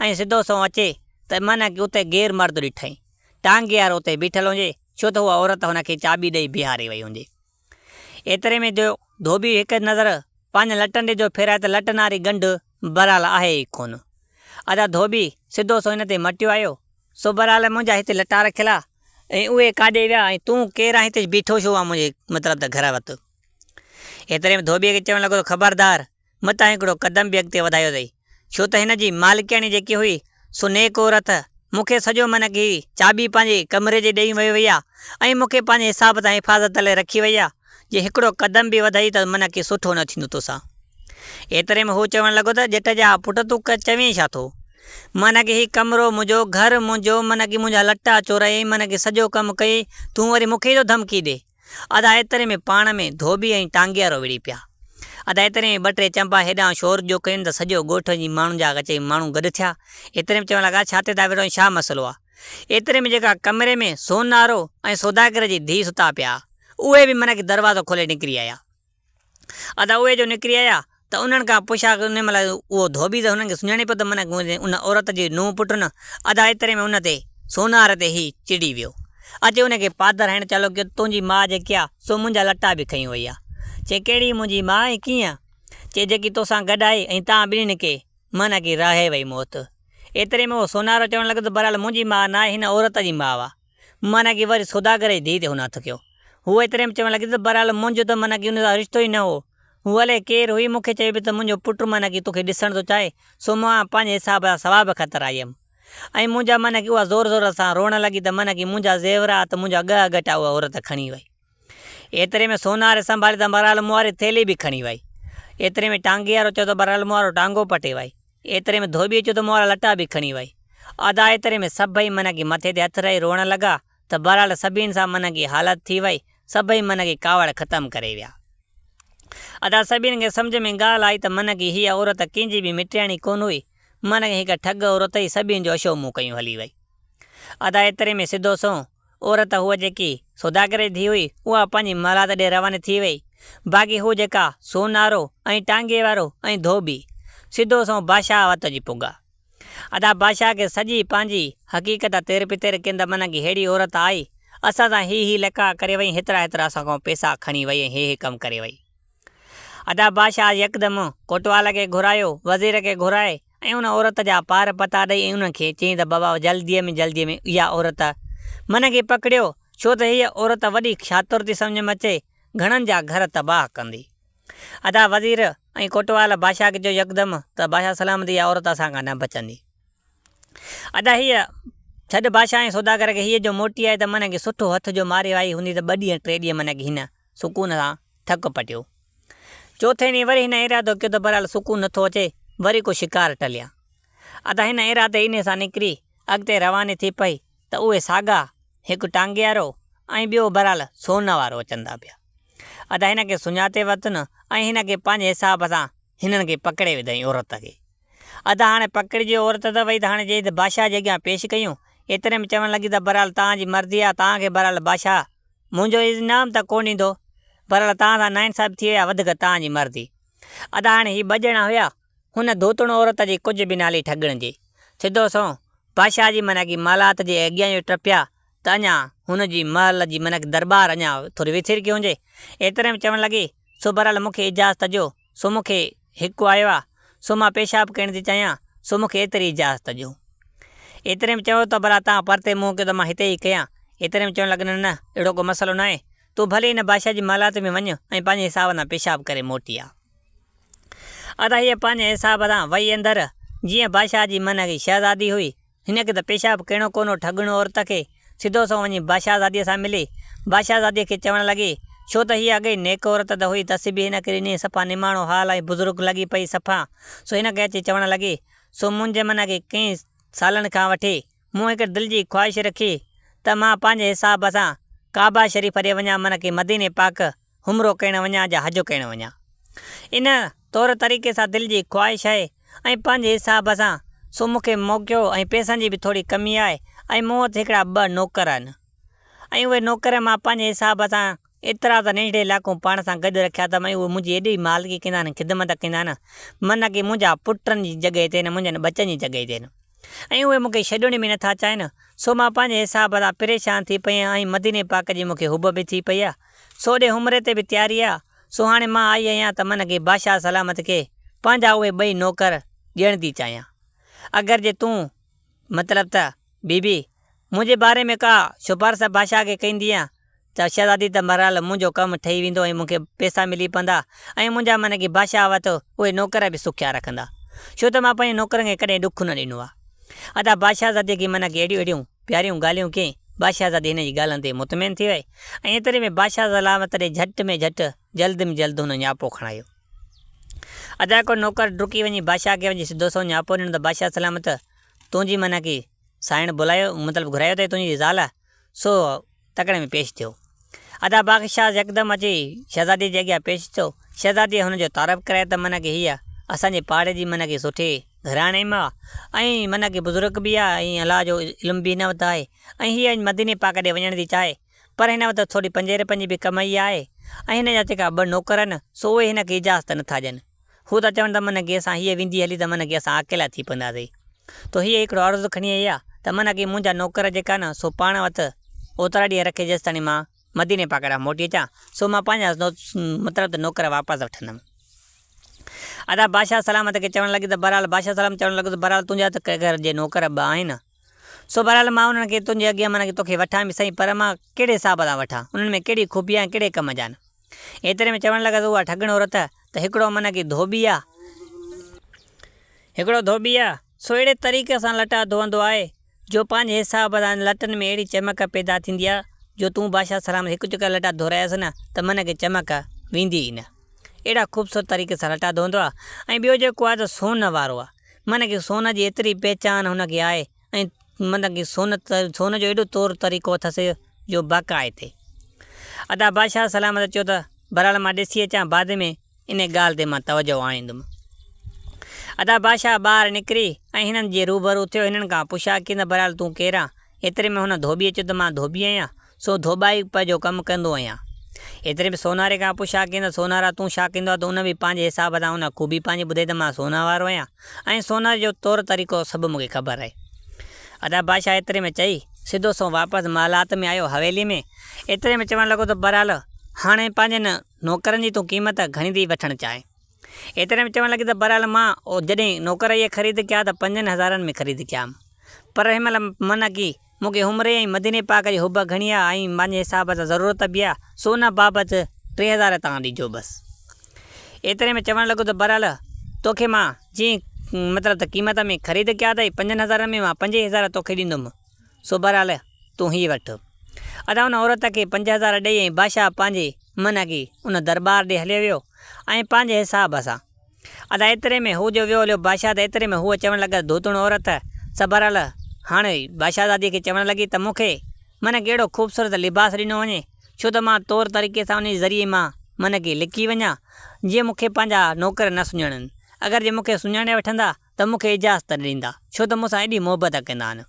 ऐं सिधो सो अचे त मन उते गैर मर्द ॾिठईं, टांगे वारो उते बीठल हुजे, छो त उहा औरत हुनखे चाबी ॾेई बीहारे वई हुजे। एतिरे में जो धोबी हिकु नज़र पंहिंजे लटनि ॾे जो फेराए त लटनि वारी ॻंढ बहरहाल आहे ई कोन। धोबी सिधो सो हिन ते मटियो आयो। सो बहरहाल मुंहिंजा हिते लटा रखियलु आहे, ऐं उहे काॾे विया ऐं तूं केरु आहे हिते बीठो छो आहे मुंहिंजे मतिलबु त घर वटि। एतिरे में धोबीअ खे चवणु लॻो त ख़बरदार मतां हिकिड़ो क़दम बि अॻिते वधायो अथई, छो त हिन जी मालिकियाणी जेकी हुई सो नेक औरत मूंखे सॼो मन की चाबी पंहिंजे कमरे जे ॾेई वई आहे ऐं मूंखे पंहिंजे हिसाब सां हिफ़ाज़त लाइ रखी वई आहे। जे हिकिड़ो क़दम बि वधाई त मन की सुठो न थींदो तोसां। एतिरे में हू चवणु लॻो त ॼट जा पुट तूं चवीं छा थो, मन की हीउ कमिरो मुंहिंजो, घर मुंहिंजो, मन की मुंहिंजा लटा चोराई, मन की सॼो कमु कई, तूं वरी मूंखे ई थो धमकी ॾे। अदा एतिरे में पाण में धोबी ऐं टांगियारो विड़ी पिया। अदा एतिरे में 2-3 चंपा हेॾां शोर जो कयुनि त सॼो ॻोठ जी माण्हुनि जा अचे माण्हू गॾु थिया। एतिरे में चवणु लॻा छा ते था वेठो, छा मसइलो आहे। एतिरे में जेका कमरे में सोनारो ऐं सौदागर जी धीउ सुता पिया, उहे बि मन की दरवाज़ो खोले निकिरी आया। अदा उहे जो निकिरी आया त उन्हनि खां पुछा उन महिल उहो धोबी त हुननि खे सुञाणे पियो त मन उन औरत जी नुंहुं पुटु न। अदा एतिरे में उन ते सोनार ते ई चिड़ी वियो। अचे उनखे पादर हणणु चालू कयो, तुंहिंजी माउ जेकी आहे सो मुंहिंजा लटा बि खई वई आहे। चए कहिड़ी मुंहिंजी माउ ऐं कीअं? चए जेकी तोसां गॾु आई ऐं तव्हां ॿिन्हिनि खे मन की रहे वई मौत। एतिरे में उहो सोनारो चवणु लॻो त बहरहाल मुंहिंजी माउ न आहे, हिन औरत जी माउ आहे। मन की वरी सौदागर जी धीउ ते हुन हथु कयो। हू एतिरे में चवणु लॻी त बहरहाल मुंहिंजो त मन की उन सां रिश्तो ई न हो। हू हले केरु हुई, मूंखे चए पई त मुंहिंजो पुटु मन की तोखे ॾिसणु थो चाहे, सो मां पंहिंजे हिसाब सां सवाबु ख़तर आई हुयमि। ऐं मुंहिंजा मन की उहा ज़ोर ज़ोर सां रोअणु लॻी त मन की मुंहिंजा ज़ेवरात मुंहिंजा ॻह गटा उहा औरत खणी वई। एतिरे में सोनार संभाले त बहरहाल मूं वारी थैली बि खणी वई। एतिरे में टांगी वारो चयो त बहरहाल मूं वारो टांगो पटे वई। एतिरे में धोबी चयो त मूं वारा लटा बि खणी वई। अदा एतिरे में सभई मन की मथे ते हथु रही रोअणु लॻा त बहरहाल सभिनि सां मन की हालत थी वई, सभई मन की कावड़ ख़तमु करे विया। अदा सभिनि खे सम्झ में ॻाल्हि आई त मन की हीअ औरत कंहिंजी बि मिटियाणी कोन हुई, मन की हिकु ठग औरत ई सभिनि जो अशो मुंहुं कयूं हली वई। अदा एतिरे में सिधो सो औरत हूअ जेकी सौदागर जी धीउ हुई उहा पंहिंजी मराद ॾे रवानी थी वई। बाक़ी हू जेका सोनारो ऐं टांगे वारो ऐं धोबी सिधो सो बादशाह वटि जी पुॻा। अदा बादशाह खे सॼी पंहिंजी हक़ीक़त तेर पितेर कंदा मन की अहिड़ी औरत आई, असां सां ही लेखा करे वई, हेतिरा असां खां पैसा खणी वई ऐं हे कमु करे वई। अदा बादशाह यकदमि कोटवाल खे घुरायो, वज़ीर खे घुराए ऐं उन औरत जा पार पता ॾेई ऐं उनखे चयईं त बाबा जल्दीअ में इहा औरत मन खे पकड़ियो, छो त हीअ औरत वॾी शातुर थी सम्झ में अचे, घणनि जा घर तबाह कंदी। अदा वज़ीर ऐं कोटवाल बादशाह खे चयो यकदमि त बादशाह सलामती इहा औरत असां खां न बचंदी। अदा हीअ छॾ बादशाह ऐं सौदागर खे, हीअ जो मोटी आहे त मन खे सुठो हथ जो मारे आई हूंदी त 2 ॾींहं 3 ॾींहं मन की हिन सुकून सां थकु पटियो। चौथे ॾींहुं वरी हिन इरादो कयो त बहरहाल सुकून नथो अचे, वरी को शिकार टलिया। अदा हिन इरादे इन सां निकिरी अॻिते रवानी थी पई त उहे साॻा हिकु टांगे वारो ऐं ॿियो बहरहाल सोन वारो अचंदा पिया। अदा हिन खे सुञाते वरितुनि ऐं हिन खे पंहिंजे हिसाब सां हिननि खे पकिड़े विधई औरत खे। अदा हाणे पकिड़िजी औरत त वई त हाणे चई त बादशाह जे अॻियां पेश कयूं। एतिरे में चवणु लॻी त बहरहाल तव्हांजी मर्ज़ी आहे, तव्हांखे बहरहाल बादशाह मुंहिंजो इनाम त कोन ॾींदो, बहरहाल तव्हां सां नाइंसाफ़ी थी विया, वधीक तव्हांजी मर्ज़ी। अदा हाणे हीअ 2 ॼणा हुया, हुन धोतण औरत जी कुझु बि नाली ठॻण जी। सिधो सो बादशाह जी मन की मालात जे अॻियां जो टपिया त अञा हुनजी महल जी मन दरबार अञा थोरी विथिर की हुजे। एतिरे में चवणु लॻी सो बहरहाल मूंखे इजाज़त ॾियो, सो मूंखे हिकु आयो आहे, सो मां पेशाब करण थी चाहियां, सो मूंखे एतिरी इजाज़त ॾियो। एतिरे में चयो त बहरहाल तव्हां परते मुंहुं कयो त मां हिते ई कयां। एतिरे में चवणु लॻनि न अहिड़ो को मसइलो न आहे, तूं भले हिन बादशाह जी मालात में वञ ऐं पंहिंजे हिसाब सां पेशाब करे मोटी आ। अदा हीअ पंहिंजे हिसाब सां वई अंदरि, जीअं बादशाह जी मन की शहज़ादी हुई, हिन खे त पेशाब करिणो कोन, ठॻणो औरत खे, सिधो सो वञी बादशाहज़ादीअ सां मिली। बादशाहज़ादीअ खे चवणु लॻी छो त हीअ अॻे नेक औरत त हुई, तस्बी हिन करे ॾिनी, सफ़ा निमाणो हाल ऐं बुज़ुर्ग लॻी पई सफ़ा। सो हिन खे अची चवणु लॻी सो मुंहिंजे मन खे कंहिं सालनि खां वठी मूं हिकु दिलि जी ख़्वाहिश रखी त मां पंहिंजे हिसाब सां काबा शरीफ़ ॾे वञा, मन की मदीने पाक हुमरो करणु वञा या हज करणु वञा। इन तौर तरीक़े सां दिलि जी ख़्वाहिश आहे ऐं पंहिंजे हिसाब सां सो मूंखे मौक़ियो ऐं पैसनि जी बि थोरी कमी आहे ऐं मूं वटि हिकिड़ा 2 नौकर आहिनि ऐं उहे नौकर मां पंहिंजे हिसाब सां एतिरा त नंढड़े इलाइक़ो पाण सां गॾु रखिया त उहे मुंहिंजी एॾी मालिकी कंदा आहिनि, ख़िदमत कंदा आहिनि, मन की मुंहिंजा पुटनि जी जॻहि ते न, मुंहिंजनि बचनि जी जॻहि ते न, ऐं उहे मूंखे छॾण बि नथा चाहिनि। सो मां पंहिंजे हिसाब सां परेशान थी पई आहियां ऐं मदीने पाक जी मूंखे हुब बि थी पई आहे, सो ॾे हुमरे ते बि तयारी आहे। सो हाणे मां आई आहियां त मन की बादशाह सलामत खे पंहिंजा उहे 2 नौकर ॾियण थी चाहियां। अगरि जे तूं मतिलबु त बीबी मुंहिंजे बारे में का सिफारिश बादशाह खे कंदी आहियां त शहज़ादी त बहरहाल मुंहिंजो कमु ठही वेंदो ऐं मूंखे पैसा मिली पवंदा ऐं मुंहिंजा माना की बादशाह वटि उहे नौकर बि सुखिया रखंदा, छो त मां पंहिंजे नौकरनि खे कॾहिं ॾुखु न ॾिनो आहे। अदा बादशाहज़ादीअ खे माना की अहिड़ियूं प्यारियूं ॻाल्हियूं कयईं। बादशाहज़ादी हिन जी ॻाल्हियुनि ते मुतमिन थी वई ऐं एतिरे में बादशाह सलामत ॾे झटि में झटि जल्द में जल्द हुन न्यापो खणायो। अदा को नौकर डुकी वञी बादशाह खे वञी सिधो सो न्यापो ॾिनो त बादशाह सलामत तुंहिंजी माना की साइण बुलायो मतिलबु घुरायो अथई तुंहिंजी ज़ाल सो तकड़े में पेश थियो। अदा बादशाह यकदमि अची शहज़ादी जे अॻियां पेश थियो। शहज़ादीअ हुनजो तारीफ़ कराए त माना की हीअ असांजे पाड़े जी माना की सुठी घराणे मां ऐं माना की बुज़ुर्ग बि आहे ऐं अलाह जो इल्मु बि हिन वटि आहे ऐं हीअ मदीने पाक ॾे वञण थी चाहे पर हिन वटि थोरी 5 रुपयनि जी बि कमाई आहे ऐं हिन जा जेका 2 नौकर आहिनि सो उहे हिन खे इजाज़त नथा ॾियनि। हू त चवनि त माना की असां हीअ वेंदी हली त माना की असां अकेला थी पवंदासीं। त हीअ हिकिड़ो अर्ज़ु खणी आई आहे त माना की मुंहिंजा नौकर जेका न सो पाण वटि ओतिरा ॾींहं रखे जेसि ताईं मां मदीने पाक ॾांहुं मोटी अचां सो मां पंहिंजा मतिलबु त नौकर वापसि वठंदुमि। अदा बादशाह सलामत खे चवणु लॻी त बहरहाल बादशाह सलाम चवणु लॻो त बहरहाल तुंहिंजा त घर जे नौकर 2 आहिनि सो बहरहाल मां उन्हनि खे तुंहिंजे अॻियां माना की तोखे वठां बि सही पर मां कहिड़े हिसाब सां वठां, उन्हनि में कहिड़ी ख़ूबी आहे कहिड़े कम जा आहिनि। एतिरे में चवणु लॻा त उहा ठगण औरत त हिकिड़ो माना की धोबी आहे सो अहिड़े तरीक़े सां लटा धोअंदो आहे जो पंहिंजे हिसाब सां लटनि में अहिड़ी चमक पैदा थींदी आहे जो तूं बादशाह सलाम हिकु चकर लटा धोरायसि न त मन खे चमक वेंदी ई न। अहिड़ा ख़ूबसूरत तरीक़े सां लटा धोअंदो आहे ऐं ॿियो जेको आहे त सोन वारो आहे, मन की सोन जी एतिरी पहचान हुनखे आहे ऐं मन की सोन जो एॾो तौरु तरीक़ो अथसि जो बाक़ाइदे। अदा बादशाह सलामत चयो त बहरहाल मां ॾिसी अचां बाद में इन ॻाल्हि ते मां तवजो आणींदुमि। अदा बादशाह ॿाहिरि निकिरी ऐं हिननि जे रूबरू थियो। हिननि खां पुछा की न बहरहाल तूं केरु आहे? एतिरे में हुन धोबीअ चयो त मां धोबी आहियां सो धोबाई जो कमु कंदो आहियां। एतिरे में सोनारे खां पुछा की न सोनारा तूं छा कंदो आहे त उन बि पंहिंजे हिसाब सां उन ख़ूबी पंहिंजी ॿुधाई त मां सोना वारो आहियां ऐं सोनारे जो तौरु तरीक़ो सभु मूंखे ख़बर आहे। अदा बादशाह एतिरे में चई सिधो सो वापसि मालात में आयो हवेली में। एतिरे में चवणु लॻो त बहरहाल हाणे पंहिंजे नौकरनि जी तूं क़ीमत घणी थी वठणु चाहे। एतिरे में चवणु लॻी त बहरहाल मां जॾहिं नौकर इहे ख़रीद कया त 5,000 में ख़रीद कया पर हिन महिल माना की मूंखे उमिरि ऐं मदीने पाक जी हुब घणी आहे ऐं पंहिंजे हिसाब सां ज़रूरत बि आहे सो उन बाबति 3,000 तव्हां ॾिजो बसि। एतिरे में चवणु लॻो त बहरहाल तोखे मां जीअं मतिलबु त क़ीमत में ख़रीद कया अथई 5,000 में मां 5,000 तोखे ॾींदुमि सो बहरहाल तूं हीअ वठि। अदा उन औरत खे 5,000 ॾेई ऐं बादशाह पंहिंजे माना की उन दरबार ॾे हलियो वियो ऐं पंहिंजे हिसाब सां। अदा एतिरे में हू जो वियो हलियो बादशाह त एतिरे में हूअ चवणु लॻा धोतुण औरत स बहरहाल हाणे बादशाहज़ादीअ खे चवणु लॻी त मूंखे माना की अहिड़ो ख़ूबसूरत लिबास ॾिनो वञे छो त मां तौरु तरीक़े सां उन ज़रिए मां माना की लिकी वञा जीअं मूंखे पंहिंजा नौकर न सुञाणनि। अगरि जे मूंखे सुञाणे वठंदा त मूंखे इजाज़त ॾींदा छो त मूंसां एॾी मोहबत कंदा आहिनि।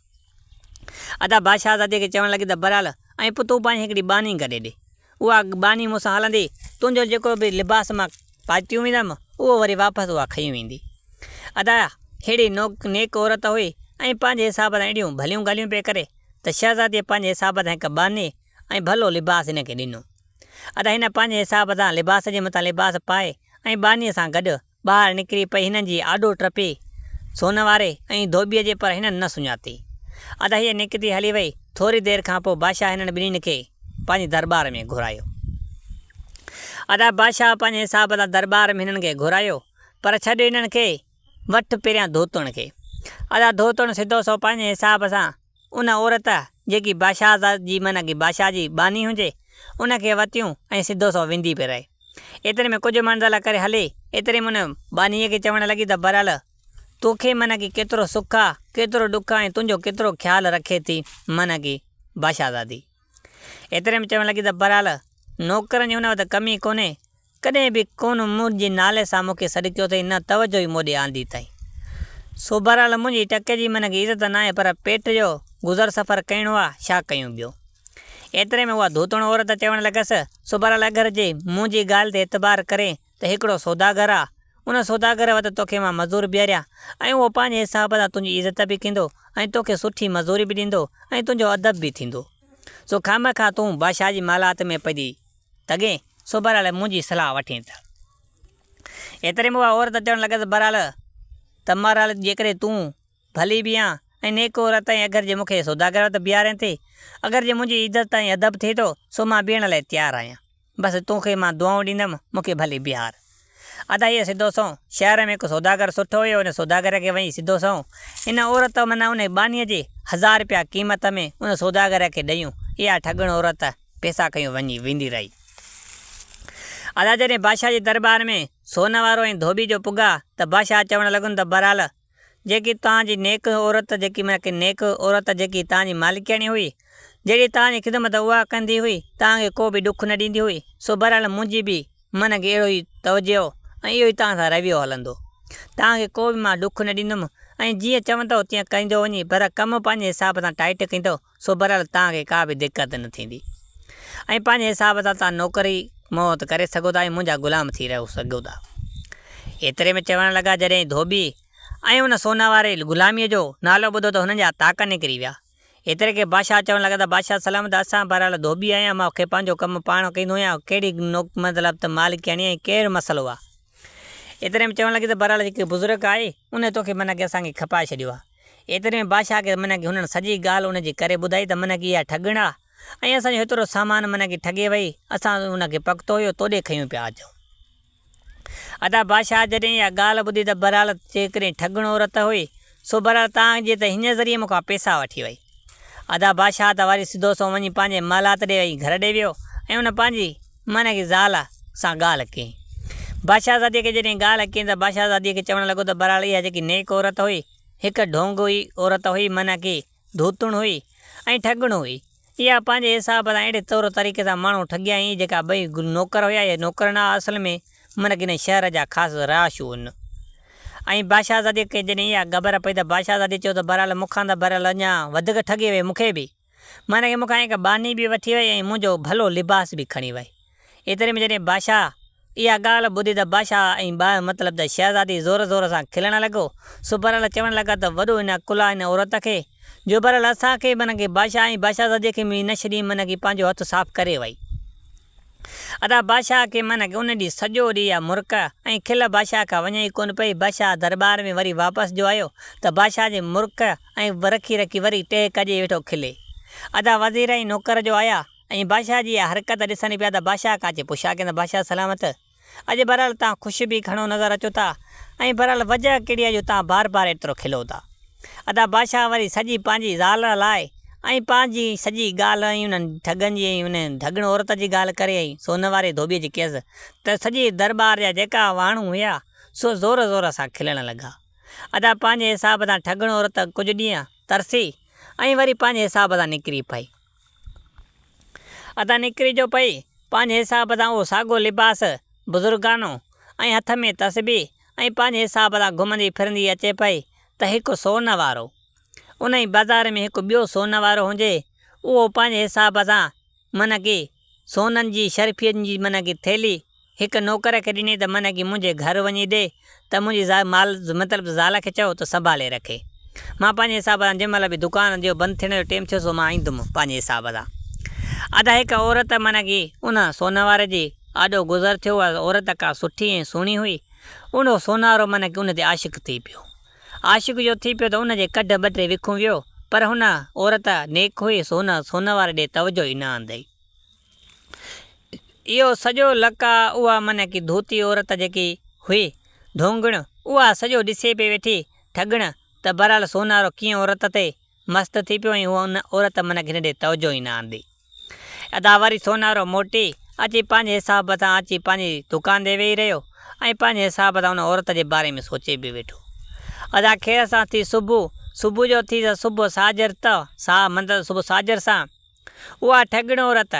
अदा बादशाहज़ादीअ खे चवणु लॻी त बहरहाल ऐं पोइ तूं पंहिंजी हिकिड़ी बानी करे ॾे, उहा बानी मूंसां हलंदी तुंहिंजो जेको बि लिबास मां पातियूं वेंदमि उहो वरी वापसि उहा खई वेंदी। अदा अहिड़ी नेक औरत हुई ऐं पंहिंजे हिसाब सां अहिड़ियूं भलियूं ॻाल्हियूं पिए करे त शहज़ादीअ पंहिंजे हिसाब सां हिकु बानी ऐं भलो लिबास हिन खे ॾिनो। अदा हिन पंहिंजे हिसाब सां लिबास जे मथां लिबास पाए ऐं बानीअ सां गॾु ॿाहिरि निकिरी पई। हिननि जी आॾो टपी सोन वारे ऐं धोबीअ जे पर हिननि न सुञाती। अदा हीअ निकिती हली वई। थोरी देरि खां पोइ बादशाह हिननि ॿिन्हिनि खे पंहिंजे दरबार में घुरायो। अदा बादशाह पंहिंजे हिसाब सां दरबार में हिननि खे घुरायो पर छॾ हिननि खे वठि पहिरियां धोतुण खे। अदा धोतुण सिधो सो पंहिंजे हिसाब सां उन औरत जेकी बादशाह जी माना की बादशाह जी बानी हुजे उनखे वरितियूं ऐं सिधो सो वेंदी पिए रहे। एतिरे में कुझु मंज़िल करे हले एतिरे में उन बानीअ खे चवणु लॻी त बहरहाल तोखे माना की केतिरो सुख आहे केतिरो ॾुख आहे ऐं तुंहिंजो केतिरो ख़्यालु रखे थी माना की बादशाहज़ादी। एतिरे में चवणु लॻी त बहरहाल नौकरनि जी हुन वटि कमी कोन्हे, कॾहिं बि कोन मुंहिंजे नाले सां मूंखे सॾु कयो अथई न तवजो ई मोॾे आंदी अथई सो बहरहाल मुंहिंजी टके जी माना की इज़त न आहे पर पेट जो गुज़र सफ़र करिणो आहे छा कयूं ॿियो। एतिरे में उहा धोतुण औरत चवणु लॻसि सो बहरहाल अगरि जे मुंहिंजी ॻाल्हि ते एतबार करे त हिकिड़ो सौदागर आहे उन सौदागर वटि तोखे मां मज़ूर बीहारियां ऐं उहो पंहिंजे हिसाब सां तुंहिंजी इज़त बि कंदो ऐं तोखे सुठी मज़ूरी बि ॾींदो ऐं तुंहिंजो अदब बि थींदो सो खामखां तूं बादशाह जी मालात में पइजी तॻे सो बहरहाल मुंहिंजी सलाह वठे त। एतिरे में उहा औरत चवणु लॻसि बहरहाल त बहरहाल जेकॾहिं तूं भली बि आहीं ऐं नेक औरत ऐं अगरि जे मूंखे सौदागर वटि बीहारे थी, अगरि जे मुंहिंजी इज़त ऐं अदब थिए थो सो मां बीहण लाइ तयारु आहियां। बसि तोखे मां दुआऊं ॾींदुमि, मूंखे भली बीहार। अदा इहो सिधो सऊं शहर में हिकु सौदागर सुठो हुयो, उन सौदागर खे वई सिधो सऊं इन औरत माना उन बानीअ जी 1000 रुपया क़ीमत में उन सौदागर खे ॾेयूं। इहा ठगण औरत पैसा खयूं वञी वेंदी रही। अदा जॾहिं बादशाह जे दरबार में सोन वारो ऐं धोबी जो पुॻा त बादशाह चवणु लॻुनि त बहरहाल जेकी तव्हांजी नेक औरत जेकी माना नेक औरत जेकी तव्हांजी मालिकियाणी हुई, जहिड़ी तव्हांजी ख़िदमत उहा कंदी हुई, तव्हांखे को बि ॾुख न ॾींदी हुई, सो बहरहाल मुंहिंजी बि मन खे अहिड़ो ई तवजो ऐं इहो ई तव्हां सां रवियो हलंदो। तव्हांखे को बि मां ॾुख न ॾींदुमि ऐं जीअं चवंदो तीअं कंदो वञी, पर कमु पंहिंजे हिसाब सां टाइट कंदो, सो बहरहाल तव्हांखे का बि दिक़त न थींदी ऐं पंहिंजे हिसाब सां तव्हां नौकरी मौत करे सघो था ऐं मुंहिंजा ग़ुलाम थी रहो सघो था। एतिरे में चवणु लॻा जॾहिं धोबी ऐं उन सोना वारे ग़ुलामीअ जो नालो ॿुधो त हुननि जा ताक़ निकिरी विया। एतिरे खे बादशाह चवणु लॻा त बादशाह सलामत, असां बहरहाल धोबी आहियां, मूंखे पंहिंजो कमु पाण कंदो आहियां, कहिड़ी मतिलबु त मालिकियाणी ऐं कहिड़ो मसइलो आहे। एतिरे में चवणु लॻी त बहरहाल जेके बुज़ुर्ग आहे उन तोखे माना की असांखे खपाए छॾियो आहे। एतिरे में बादशाह खे माना की हुननि सॼी ॻाल्हि उनजी करे ॿुधाई त माना की इहा ठगण आहे ऐं असांजो हेतिरो सामान माना की ठगे वई, असां उनखे पकतो हुयो तोॾे खयूं पिया अचूं। अदा बादशाह जॾहिं इहा ॻाल्हि ॿुधी त बहरहाल जेकॾहिं ठगण औरत हुई, सो बहरहाल तव्हांजे त हिन ज़रिए मूंखां पैसा वठी वई। अदा बादशाह त वरी सिधो सो वञी पंहिंजे मालात ॾे वई, घर ॾे वियो ऐं उन पंहिंजी माना की ज़ाल सां ॻाल्हि कई। बादशाह ज़ादीअ खे जॾहिं ॻाल्हि कई त बादशाह ज़ादीअ खे चवणु लॻो त बहरहाल इहा जेकी नेक औरत हुई, हिकु ढोंग हुई औरत हुई, माना की धूतुण हुई ऐं ठगण हुई। इहा पंहिंजे हिसाब सां अहिड़े तौर तरीक़े सां माण्हू ठगिया ऐं जेका ॿई नौकर हुया, इहे नौकर न असल में माना की हिन शहर जा ख़ासि राशू आहिनि। ऐं बादशाह ज़ादीअ खे जॾहिं इहा ख़बर पई त बादशाह ज़ादी चयो त बहरहाल मूंखां त बहरहाल अञा वधीक ठगे वई, मूंखे बि माना की मूंखां हिकु बानी बि वठी वई ऐं मुंहिंजो भलो लिबास बि खणी वई। एतिरे में जॾहिं बादशाह इहा ॻाल्हि ॿुधी त बादशाह ऐं मतिलबु त शहज़ादी ज़ोर ज़ोर सां खिलणु लॻो। सो बहरहाल चवणु लॻा त वॾो हिन कुला हिन औरत खे जो बहरहाल असांखे माना की बादशाह ऐं बादशाह ज़ादीअ खे बि न छॾी माना की पंहिंजो हथु साफ़ु करे वई। अदा बादशाह खे माना की उन ॾींहुं सॼो ॾींहुं इहा मुर्क ऐं खिल बादशाह खां वञे ई कोन पई। बादशाह दरबार में वरी वापसि जो आयो त बादशाह जे मुर्क ऐं रखी रखी वरी टे कजे वेठो खिले। अदा वज़ीर ऐं नौकर जो आया ऐं बादशाह जी इहा हरकत ॾिसणी पिया त बादशाह खां अचे पुछा कयूं त बादशाह सलामत, अॼु बहरहाल तव्हां ख़ुशि बि खणो नज़र अचो था ऐं बहरहाल वजह कहिड़ी आहे जो तव्हां बार बार एतिरो खिलो था। अदा बादशाह वरी सॼी पंहिंजी ज़ाल लाइ ऐं पंहिंजी सॼी ॻाल्हि ऐं उन्हनि ठगनि जी ऐं उन ठगण औरत जी ॻाल्हि करे ऐं सोन वारे धोबीअ जी कयसि त सॼी दरबार जा जेका माण्हू हुया सो ज़ोर ज़ोर सां खिलणु लॻा। अदा पंहिंजे हिसाब सां ठगण औरत कुझु ॾींहं तरसी ऐं वरी पंहिंजे हिसाब सां निकिरी पई। अदा निकिरी जो पई पंहिंजे हिसाब सां उहो साॻियो लिबास बुज़ुर्गानो ऐं हथ में तस्बीह ऐं पंहिंजे हिसाब सां घुमंदी फिरंदी अचे पई त हिकु सोन वारो उन ई बाज़ार में हिकु ॿियो सोन वारो हुजे, उहो पंहिंजे हिसाब सां माना की सोननि जी शर्फ़ियुनि जी माना की थैली हिकु नौकर खे ॾिनी त माना की मुंहिंजे घर वञी ॾे त मुंहिंजी माल मतिलबु ज़ाल खे चओ त संभाले रखे, मां पंहिंजे हिसाब सां जंहिं महिल बि दुकान जो बंदि थियण जो टाइम थियो सो मां ईंदुमि पंहिंजे हिसाब सां। अदा हिकु औरत माना की उन सोन वारे जी ॾाढो गुज़र थियो आहे। औरत का सुठी ऐं सुहिणी हुई, उन सोन वारो माना की उन ते आशिक़ु थी पियो। आशिक़ जो थी पियो त उनजे कढ ॿ टे विखूं वियो, पर हुन औरत नेक हुई, सोन वारे ॾे तवजो ई न आंदई। इहो सॼो लका उहा माना की धोती औरत जेकी हुई ढोंगण, उहा सॼो ॾिसे पई वेठी ठगण त बहरहाल सोन वारो कीअं औरत ते मस्तु थी पियो ऐं उहा उन औरत माना की हिन ॾे तवजो ई न आंदी। अदा वरी सोन वारो मोटी अची पंहिंजे हिसाब सां अची पंहिंजी दुकान ते वेही रहियो ऐं पंहिंजे हिसाब सां उन औरत जे बारे में सोचे बि वेठो। अदा खेर सां थी सुबुह जो थी त सुबुह साजर मतिलबु सुबुह साजर सां उहा ठगण औरत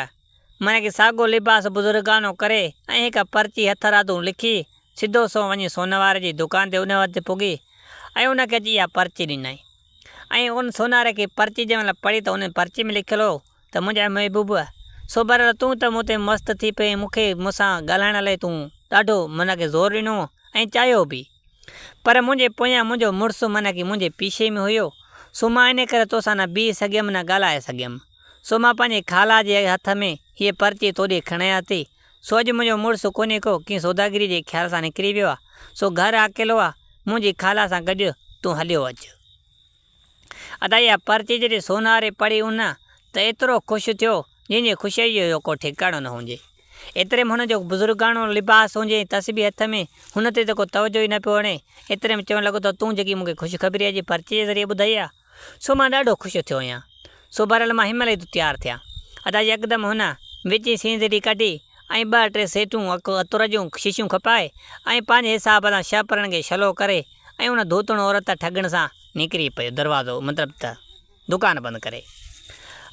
माना की साॻियो लिबास बुज़ुर्गानो करे ऐं हिकु पर्ची हथ राधूं लिखी सिधो सो वञी सोन वारे जी दुकान ते उन वटि पुगी ऐं उनखे अची इहा पर्ची ॾिनई ऐं उन सोनारे खे पर्ची जंहिं महिल पढ़ी त उन पर्ची में लिखियलु हो त मुंहिंजा महबूब सो बहरहाल तूं त मूं ते मस्तु थी पई, मूंखे मूंसां ॻाल्हाइण लाइ तूं ॾाढो माना की ज़ोर ॾिनो ऐं चाहियो बि, पर मुंहिंजे पोयां मुंहिंजो मुड़ुसु माना की मुंहिंजे पीछे में हुयो, सो मां इन करे तोसां न बीह सघियमि न ॻाल्हाए सघियमि, सो मां पंहिंजे ख़ाला जे हथ में हीअ पर्ची तोॾे खणायां थी। सो अॼु मुंहिंजो मुड़ुसु कोन्हे को कीअं सौदागिरी जे ख़्याल सां निकिरी वियो आहे, सो घरु अकेलो आहे, मुंहिंजी ख़ाला सां गॾु तूं हलियो अचु। अदा इहा पर्ची जॾहिं सोनारे पढ़ी उन त एतिरो ख़ुशि थियो जंहिंजी ख़ुशीअ जो को ठिकाणो न हुजे। एतिरे में हुनजो बुज़ुर्गाणो लिबास हुजे, तस्बीह हथ में, हुन ते त को तवजो ई न पियो वणे। एतिरे में चवणु लॻो त तूं जेकी मूंखे ख़ुशख़बरी जी पर्ची जे ज़रिए ॿुधाई आहे, सो मां ॾाढो ख़ुशि थियो आहियां। सो बहरहाल मां हिन महिल ई तयारु थियां। अदा यकदमि हुन विची सींदड़ी कढी ऐं 2-3 सेटूं अतुर जूं शीशियूं खपाए ऐं पंहिंजे हिसाब सां शहपरनि खे शलो करे ऐं उन धोतण औरत ठॻण सां निकिरी पियो दरवाज़ो मतिलबु त दुकान बंदि करे।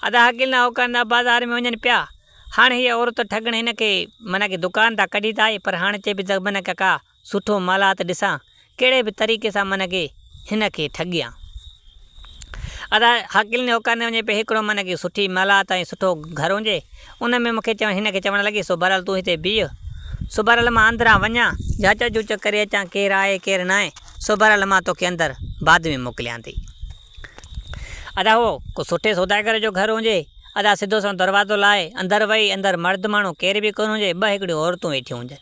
अदा हकील ना औकान बाज़ार में वञनि पिया। हाणे हीअ औरत ठॻण हिन खे माना की दुकान तां कढी था पर हाणे चए पई त माना का सुठो मालात ॾिसां, कहिड़े बि तरीक़े सां माना की हिन खे ठॻियां। अदा हकील ने औकान वञे पियो हिकिड़ो माना की सुठी मालात ऐं सुठो घर हुजे, उन में मूंखे हिन खे चवणु लॻी सो बहरहाल तूं हिते बीह। सो बहरहाल मां अंदरां वञा, जांच जूच करे अचां केरु आहे केरु न आहे। सो बहरहाल मां तोखे अंदरि बाद में मोकिलियां थी। अदा हो को सुठे सौदागर जो घर हुजे, अदा सिधो सो दरवाज़ो लाहे अंदरि वही, अंदरि मर्द माण्हू केर बि कोन हुजे, 2 हिकिड़ियूं औरतूं वेठियूं हुजनि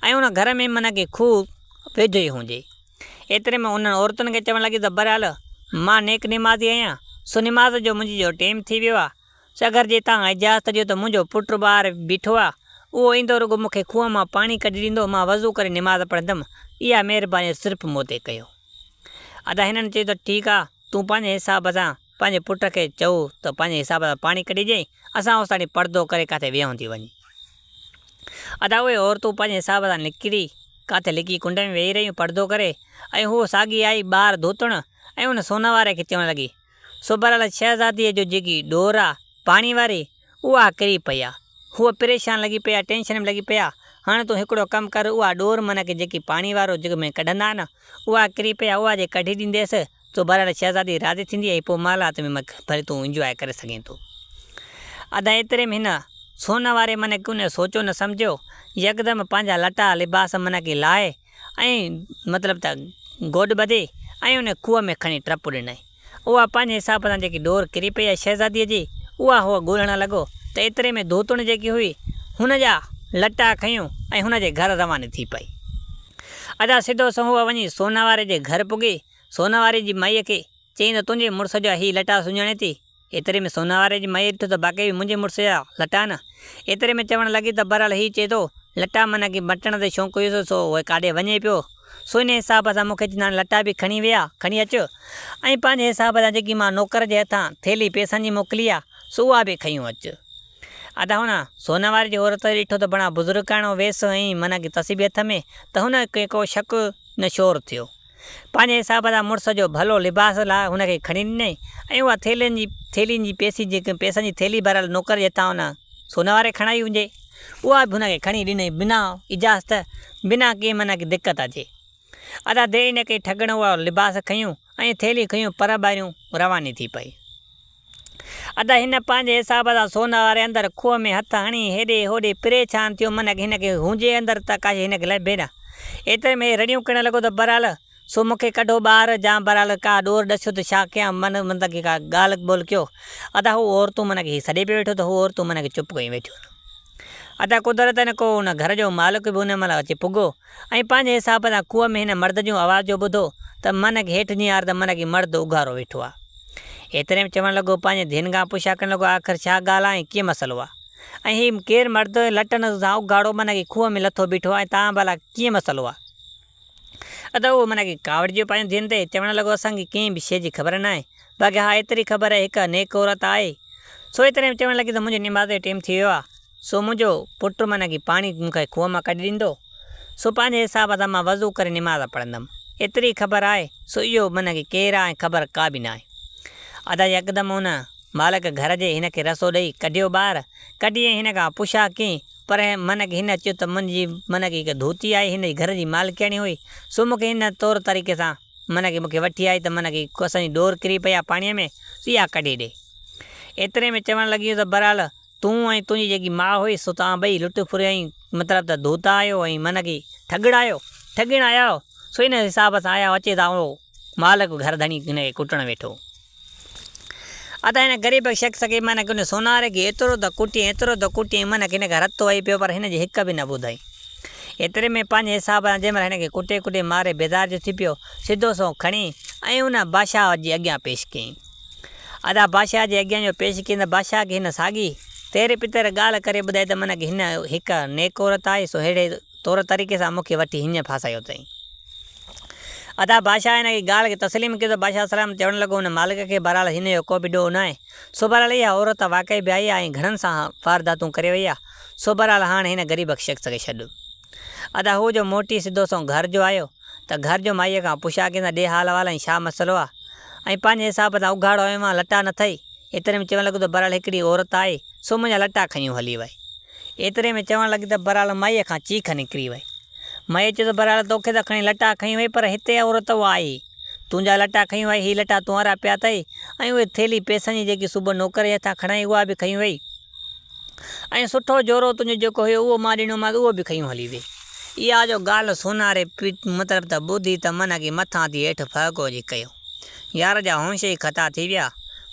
ऐं उन घर में माना की खूह वेझो ई हुजे। एतिरे में उन्हनि औरतुनि खे चवणु लॻी त बहरहाल मां नेक निमाज़ी आहियां, सो निमाज़ जो मुंहिंजो टाइम थी वियो आहे। सो अगरि जे तव्हां इजाज़त ॾियो त मुंहिंजो पुटु ॿारु बीठो आहे, उहो ईंदो रुॻो मूंखे खूह मां पाणी कढी ॾींदो, मां वज़ू करे निमाज़ पढ़ंदमि। इहा महिरबानी सिर्फ़ु मूं ते कयो। अदा हिननि चयो त ठीकु आहे, तूं पंहिंजे हिसाब सां पंहिंजे पुट खे चओ त पंहिंजे हिसाब सां पाणी कढी ॾियईं, असां होसिताणी पर्दो करे किथे विहूं थी वञी। अदा उहे औरतूं पंहिंजे हिसाब सां निकिरी किथे लिकी कुंड में वेही रहियूं पर्दो करे, ऐं हू साॻी आई ॿाहिरि धोतण ऐं उन सोना वारे खे चवणु लॻी। सो बहरहाल शहज़ादीअ जो जेकी डोर आहे पाणी वारी, उहा किरी पई आहे। हूअ परेशान लॻी पई आहे, टेंशन में लॻी पिया। हाणे तूं हिकिड़ो कमु कर, उहा डोर माना की जेकी पाणी वारो जेको में कढंदा आहिनि, उहा किरी पई आहे, उहा जे कढी ॾींदेसि तो बहरहाल शहज़ादी राज़ी थींदी ऐं पोइ मालात में भले तूं इंजॉय करे सघीं थो। अदा एतिरे में हिन सोन वारे माना की उन सोचो न सम्झो, यकदमि पंहिंजा लटा लिबास माना की लाहे ऐं मतिलबु त गोॾ ॿधे ऐं उन खूह में खणी टप ॾिनई। उहा पंहिंजे हिसाब सां जेकी डोर किरी पई आहे शहज़ादीअ जी, उहा हूअ ॻोल्हणु लॻो त एतिरे में धोतण जेकी हुई हुन जा लटा खयूं ऐं हुनजे घर रवानी थी पई। अदा सिधो सो हूअ वञी सोना वारे जे घर पुॻी। सोना वारे जी माईअ खे चईं त तुंहिंजे मुड़ुस जा ही लटा सुञाणे थी। एतिरे में सोना वारे जी माईअ ॾिठो त बाक़ी मुंहिंजे मुड़ुस जा लटा न। एतिरे में चवणु लॻी त बहरहाल हीउ चए थो लटा माना की मटण ते शौक़ु हुयुसि, सो उहे काॾे वञे पियो। सो इन हिसाब सां मूंखे चवंदा लटा बि खणी विया, खणी अचु ऐं पंहिंजे हिसाब सां जेकी मां नौकर जे हथां थैली पैसनि जी मोकिली आहे, सो उहा बि खयूं अचु। अदा हुन सोना वारे जी औरत ॾिठो त बणा बुज़ुर्गाणो वेस ऐं माना की तस्बीह हथ में, त हुन खे को शक न शोर थियो। पंहिंजे हिसाब सां मुड़ुस जो भलो लिबास लाइ हुनखे खणी ॾिनई ऐं उहा थैलियुनि जी पैसनि जी थैली बहरहाल नौकर जे हथां हुन सोना वारे खणाई हुजे, उहा बि हुनखे खणी ॾिनई बिना इजाज़त, बिना कंहिं माना की दिक़त अचे। अदा देरि न कई ठॻण उहा लिबास खयूं ऐं थैली खयूं पर ॿाहिरियूं रवानी थी पई। अदा हिन पंहिंजे हिसाब सां सोना वारे अंदरि खूह में हथ हणी हेॾे होॾे परेशान थियो, माना की हिनखे हुजे अंदरि त काश हिनखे लभे न। एतिरे में रड़ियूं करणु लॻो त बहरहाल सो मूंखे कढो ॿाहिरि, जा बहरहाल का डोर ॾसियो त छा कयां, मतिलबु की का ॻाल्हि ॿोल कयो। अदा हू औरतूं माना की सॾे पियो वेठो त हू औरतूं माना की चुप कयूं वेठियूं। अदा कुदरत न को हुन घर जो मालिक बि हुन महिल अची पुॻो ऐं पंहिंजे हिसाब सां खूह में हिन मर्द जूं आवाज़ जो ॿुधो त माना की हेठि जीअं त माना की मर्द उघारो वेठो आहे। एतिरे में चवणु लॻो, पंहिंजे धीअनि खां पुछा करणु लॻो आख़िर छा ॻाल्हि आहे, कीअं मसइलो आहे ऐं हीउ केरु मर्द लटनि सां उघाड़ो माना की खूह में लथो बीठो आहे, तव्हां भला कीअं मसइलो आहे। अदा उहो माना की कावड़िजी पंहिंजे धीअनि ते चवणु लॻो असांखे कंहिं बि शइ जी ख़बर न आहे, बाक़ी हा एतिरी ख़बर आहे हिकु नेक औरत आहे। सो एतिरे में चवणु लॻी त मुंहिंजी निमाज़ जो टाइम थी वियो आहे, सो मुंहिंजो पुटु माना की पाणी मूंखे खूह मां कढी ॾींदो, सो पंहिंजे हिसाब सां मां वज़ू करे निमाज़ पढ़ंदमि। एतिरी ख़बर आहे, सो इहो माना की केरु आहे ख़बर का बि न आहे। अदा यकदमि हुन मालिक घर जे हिन खे रसो ॾेई कढियो ॿाहिरि, कढी ऐं हिन खां पुछा कई, पर माना की हिन चयो त मुंहिंजी माना की हिकु धोती आहे, हिन घर जी मालिकाणी हुई, सो मूंखे हिन तौर तरीक़े सां माना की मूंखे वठी आई त माना की असांजी डोर किरी पई आहे पाणीअ में, इहा कढी ॾे। एतिरे में चवणु लॻी त बहरहाल तूं ऐं तुंहिंजी जेकी माउ हुई, सो तव्हां ॿई लुट फुर ऐं मतिलबु त धोता आहियो ऐं माना की ठॻण आया आहियो, सो इन हिसाब सां आया अचे था उहो मालिक घर धणी हिनखे कुटणु वेठो। अदा हिन ग़रीब शख़्स खे माना की उन सोनारे खे एतिरो त कुटी माना की हिनखे रतो आई पियो, पर हिनजी हिकु बि न ॿुधाई। एतिरे में पंहिंजे हिसाब सां जंहिं महिल हिनखे कुटे मारे बेज़ार जो थी पियो, सिधो सो खणी ऐं उन बादशाह जे अॻियां पेश कयईं। अदा बादशाह जे अॻियां जो पेश कयईं त बादशाह खे हिन साॻी तेरे पितर ॻाल्हि करे ॿुधाई त मन की हिन हिकु नेक औरत आहे, सो अहिड़े तौर तरीक़े सां मूंखे वठी हीअं फासायो अथई। अदा बादशाह हिन ॻाल्हि खे तस्लीम कयो त बादशाह सलाम चवणु लॻो हुन मालिक खे बहरहाल हिन जो को बि ॾोह न आहे। सो बहरहाल इहा औरत वाक़ई बि आई आहे ऐं घणनि सां वारदातूं करे वई आहे। सो बहरहाल हाणे हिन ग़रीब शख़्स खे छॾु। अदा हू जो मोटी सिधो सो घर जो आयो त घर जो माईअ खां पुछा कई त ॾे हाल वाल ऐं छा मसइलो आहे, ऐं पंहिंजे हिसाब सां उघाड़ो आयो मां लटा न अथई। एतिरे में चवणु लॻो त बहरहाल हिकिड़ी औरत आहे, सो मुंहिंजा लटा खयूं हली वई। एतिरे में चवणु लॻी त बहरहाल माईअ खां चीख निकिरी वई। माईअ चयो त बहरहाल तोखे त खणी लटा खयूं वई, पर हिते औरत उहा आई, तुंहिंजा लटा खयूं वई, हीअ लटा तुंहिंजा पिया अथई, ऐं उहे थैली पैसनि जी जेकी सुबुह नौकर जे हथां खणाई उहा बि खयूं वई, ऐं सुठो जोरो तुंहिंजो जेको हुयो उहो मां ॾिनोमांसि उहो बि खयूं हली वई। इहा जो ॻाल्हि सुनारे मतिलबु त ॿुधी त मन की मथां थी हेठि फ़र्क़ु जी कयो। यार जा होश ई ख़ता थी विया।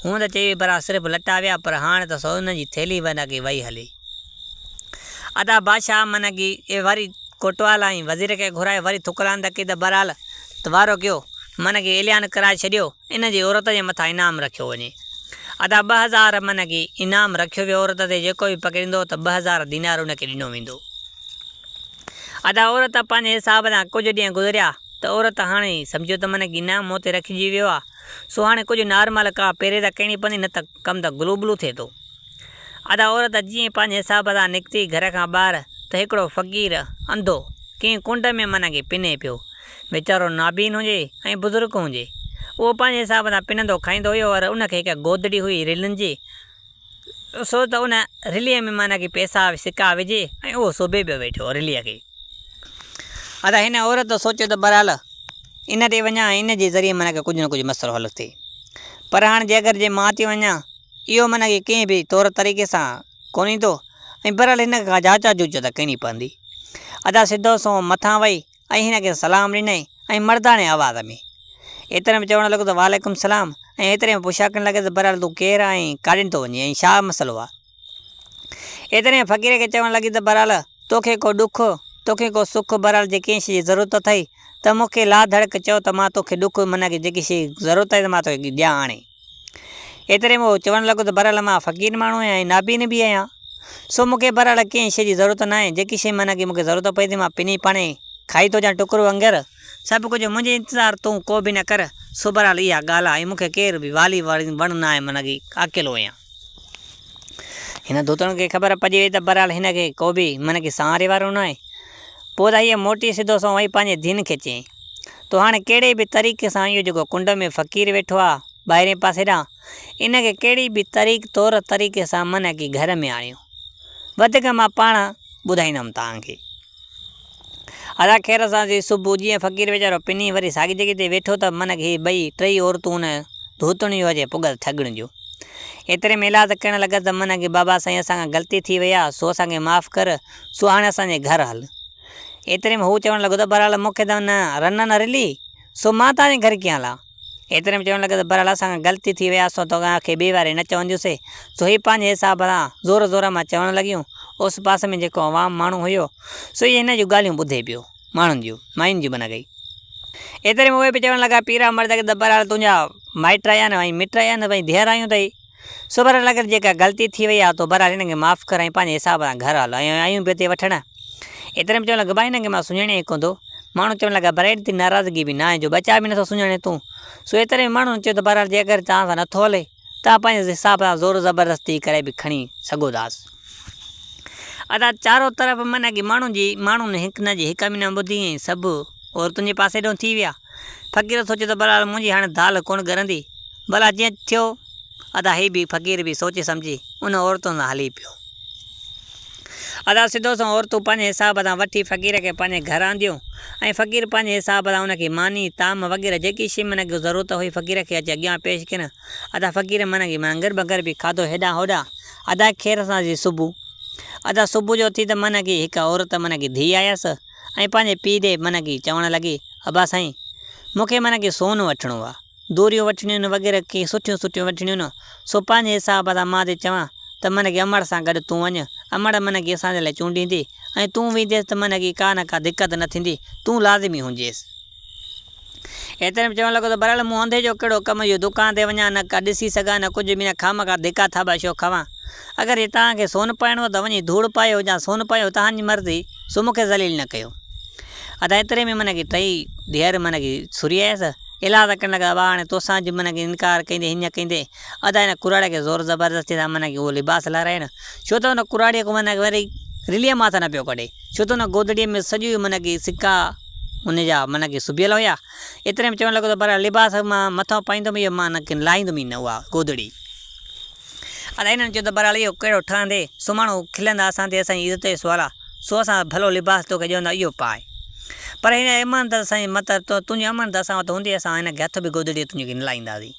हूअं त चई बरा सिर्फ़ु लटा विया, पर हाणे त सोन जी थैली मन की वई हली। अदा बादशाह मन की वरी कोटवाल ऐं वज़ीर खे घुराए वरी थुकलांद कई त बहरहाल वारो कयो, मन की ऐलान कराए छॾियो इन जी औरत जे मथां इनाम रखियो वञे। अदा 2000 मन की इनाम रखियो वियो औरत ते, जेको बि पकड़ींदो त 2000 दीनार उनखे ॾिनो वेंदो। अदा औरत पंहिंजे हिसाब सां कुझु ॾींहं गुज़रिया त औरत हाणे सम्झो त मन की इनाम मूं ते रखिजी वियो आहे। सो हाणे कुझु नॉर्मल का पहिरें त करणी पवंदी, न त कमु त गुलूबलू थिए थो। अदा औरत जीअं पंहिंजे हिसाब सां निकिती घर खां ॿाहिरि त हिकिड़ो फ़क़ीर अंधो कंहिं कुंड में मन की पिने पियो। वीचारो नाबीन हुजे ऐं बुज़ुर्ग हुजे, उहो पंहिंजे हिसाब सां पिनंदो खाईंदो हुयो, और उनखे हिकु गोदड़ी हुई रिलनि जी, सो त उन रिलीअ में मन की पैसा सिका विझे ऐं उहो सुबे पियो वेठो रिलीअ खे। अदा हिन औरत सोचियो त बहरहाल इन ते वञा, इन जे ज़रिए मन खे कुझु न कुझु मसइलो हल थिए, पर हाणे जे अगरि जे मां थी वञा इहो मन की कंहिं बि तौर तरीक़े सां कोन ईंदो, ऐं बहरहाल हिन खां जांच जूच त करणी पवंदी। अदा सिधो सो मथां वई ऐं हिन खे सलाम ॾिनई ऐं मर्दाने आवाज़ में। एतिरे में चवणु लॻो त वालेकुम सलाम, ऐं एतिरे में पुछा करणु लॻे त बहरहाल तूं केरु आहे ऐं काॾे थो वञे ऐं छा मसइलो आहे। एतिरे में फ़क़ीर खे चवणु लॻी त बहरहाल तोखे को ॾुख, तोखे को सुख, बहरहाल जे कंहिं शइ जी ज़रूरत अथई त मूंखे ला धड़क चओ त मां तोखे ॾुख मन की जेकी शइ ज़रूरत आहे त मां तोखे ॾियां हाणे। एतिरे में उहो चवणु लॻो त बहरहाल मां फ़क़ीर माण्हू आहियां ऐं नाबीन बि आहियां, सो मूंखे बहरहाल कंहिं शइ जी ज़रूरत न आहे। जेकी शइ मन की मूंखे ज़रूरत पए थी मां पिनी पाणे खाई थो अचां टुकड़ो वांगुरु, सभु कुझु मुंहिंजे इंतज़ारु तूं को बि न कर। सो बहरहाल इहा ॻाल्हि आहे, मूंखे केरु बि वाली वण न आहे, मन की अकेलो आहियां। हिन धोतण खे ख़बर पइजी वई त बहरहाल हिन खे को बि मन की सहारे वारो न आहे। पोइ त हीअ मोटी सिधो सो वई पंहिंजे धीन खे चयईं तो हाणे कहिड़े बि तरीक़े सां इहो जेको कुंड में फ़क़ीर वेठो आहे ॿाहिरे पासे ॾांहुं, इनखे कहिड़ी बि तौर तरीक़े सां मन की घर में आणियो, वधीक मां पाण ॿुधाईंदुमि तव्हांखे। अदा ख़ैर सां सुबुह जीअं फ़क़ीर वीचारो पिनी वरी साॻी जॻह ते वेठो त मन की ॿई टई औरतूं हुन धोतणी हुजे पुगल ठॻण जो। एतिरे में इलाज करणु लॻा त मन की बाबा साईं असांखां ग़लती थी वई आहे, सो असांखे माफ़ु कर, सो हाणे असांजे घर हल। एतिरे में हू चवणु लॻो त बहरहाल मूंखे त न रन न रिली, सो मां तव्हांजे घर कीअं हलां। एतिरे में चवणु लॻो त बहरहाल असांखां ग़लती थी वई आहे, सो तव्हांखे ॿिए वारे न चवंदियूंसीं। सो हीअ पंहिंजे हिसाब सां ज़ोर ज़ोर मां चवणु लॻियूं। उस पासे में जेको आवाम माण्हू हुयो सो इहे हिन जूं ॻाल्हियूं ॿुधे पियो, माण्हुनि जूं मायुनि जूं बन गई। एतिरे में उहे बि चवणु लॻा पीरा मर्द खे त बहरहाल तुंहिंजा माइट आया न, मिट आया न, भई धीअर आयूं अथई, सो बहरहाल अगरि जेका ग़लती थी वई आहे तो बहरहाल हिनखे माफ़ु कर ऐं पंहिंजे हिसाब सां घर हल, ऐं आयूं बि हिते वठणु। एतिरे में चवणु लॻा भाई हिनखे मां सुञाणे कोन थो। माण्हू चवणु लॻा पर एॾी नाराज़गी बि न आहे जो बचा बि नथो सुञाणे तूं। सो एतिरे में माण्हू चयो त बहरहाल जे अगरि तव्हां सां नथो हले तव्हां पंहिंजे हिसाब सां ज़ोर ज़बरदस्ती करे बि खणी सघो था। अदा चारो तरफ़ मन की माण्हुनि हिक न जी हिक बि न ॿुधी ऐं सभु औरतुनि जे पासे ॾों थी विया। फ़क़ीर सोचे त बहरहाल मुंहिंजी हाणे दाल कोन ॻरंदी, भला जीअं थियो। अदा ही बि फ़क़ीर बि सोचे सम्झी उन औरतुनि सां हली पियो। अदा सिधो सो औरतूं पंहिंजे हिसाब सां वठी फ़क़ीर खे पंहिंजे घर आंदियूं, ऐं फ़क़ीर पंहिंजे हिसाब सां उनखे मानी ताम वग़ैरह जेकी शइ मन खे ज़रूरत हुई फ़क़ीर खे अची अॻियां पेश कनि। अदा फ़क़ीर मन की मंगर बगर बि खाधो हेॾां होॾां। अदा ख़ैर सां जी सुबुह, अदा सुबुह जो थी त मन की हिकु औरत मन की धीउ आयसि ऐं पंहिंजे पीउ ॾे मन की चवणु लॻी अबा साईं मूंखे मन की सोन वठिणो आहे, दूरियूं वठणियूं आहिनि वग़ैरह की सुठियूं सुठियूं वठणियूं आहिनि। सो पंहिंजे हिसाब सां मां ते चवां त मन की अमड़ सां गॾु तूं वञु, अमड़ मन की असांजे लाइ चूंडींदी ऐं तूं वेंदेसि त मन की का न का दिक़त न थींदी, तूं लाज़मी हुजेसि। एतिरे में चवणु लॻो त बराल मूं अंधे जो कहिड़ो कमु इहो दुकान ते वञा न का ॾिसी सघां न कुझु बि न खामखा धिका थाबा छो खावां। अगरि हे तव्हांखे सोन पाइणो आहे त वञी धूड़ पायो या सोन पायो, तव्हांजी मर्ज़ी, सो मूंखे ज़लील न कयो। अदा एतिरे में मन की टई धीअर मन की सुरी आयसि, इलाह त करण लॻा वाह हाणे तोसां जी मन की इनकार कंदे हीअं कंदे। अदा हिन कुराड़े खे ज़ोर ज़बरदस्ती सां मन की उहो लिबास लाराइनि, छो त हुन कुराड़ीअ को मन वरी रिलीअ मां न पियो कढे, छो त हुन गोदड़ीअ में सॼी मन की सिका उनजा मन की सुबियल हुया। एतिरे में चवणु लॻो त पर लिबास मां मथां पाईंदुमि, इहो मां न लाहींदुमि न उहा गोदड़ी। अदा हिननि चयो त बराल इहो कहिड़ो ठहंदे, सो माण्हू खिलंदा असां ते, असांजी इज़त जो सुवाल आहे, सो असां भलो लिबास तोखे ॾियंदा इहो पाए। पर हिन अमानत साईं मतिलबु तुंहिंजी अमानत असां वटि हूंदी, असां हिन खे हथ बि गोदड़ी तुंहिंजी न लाहींदासीं।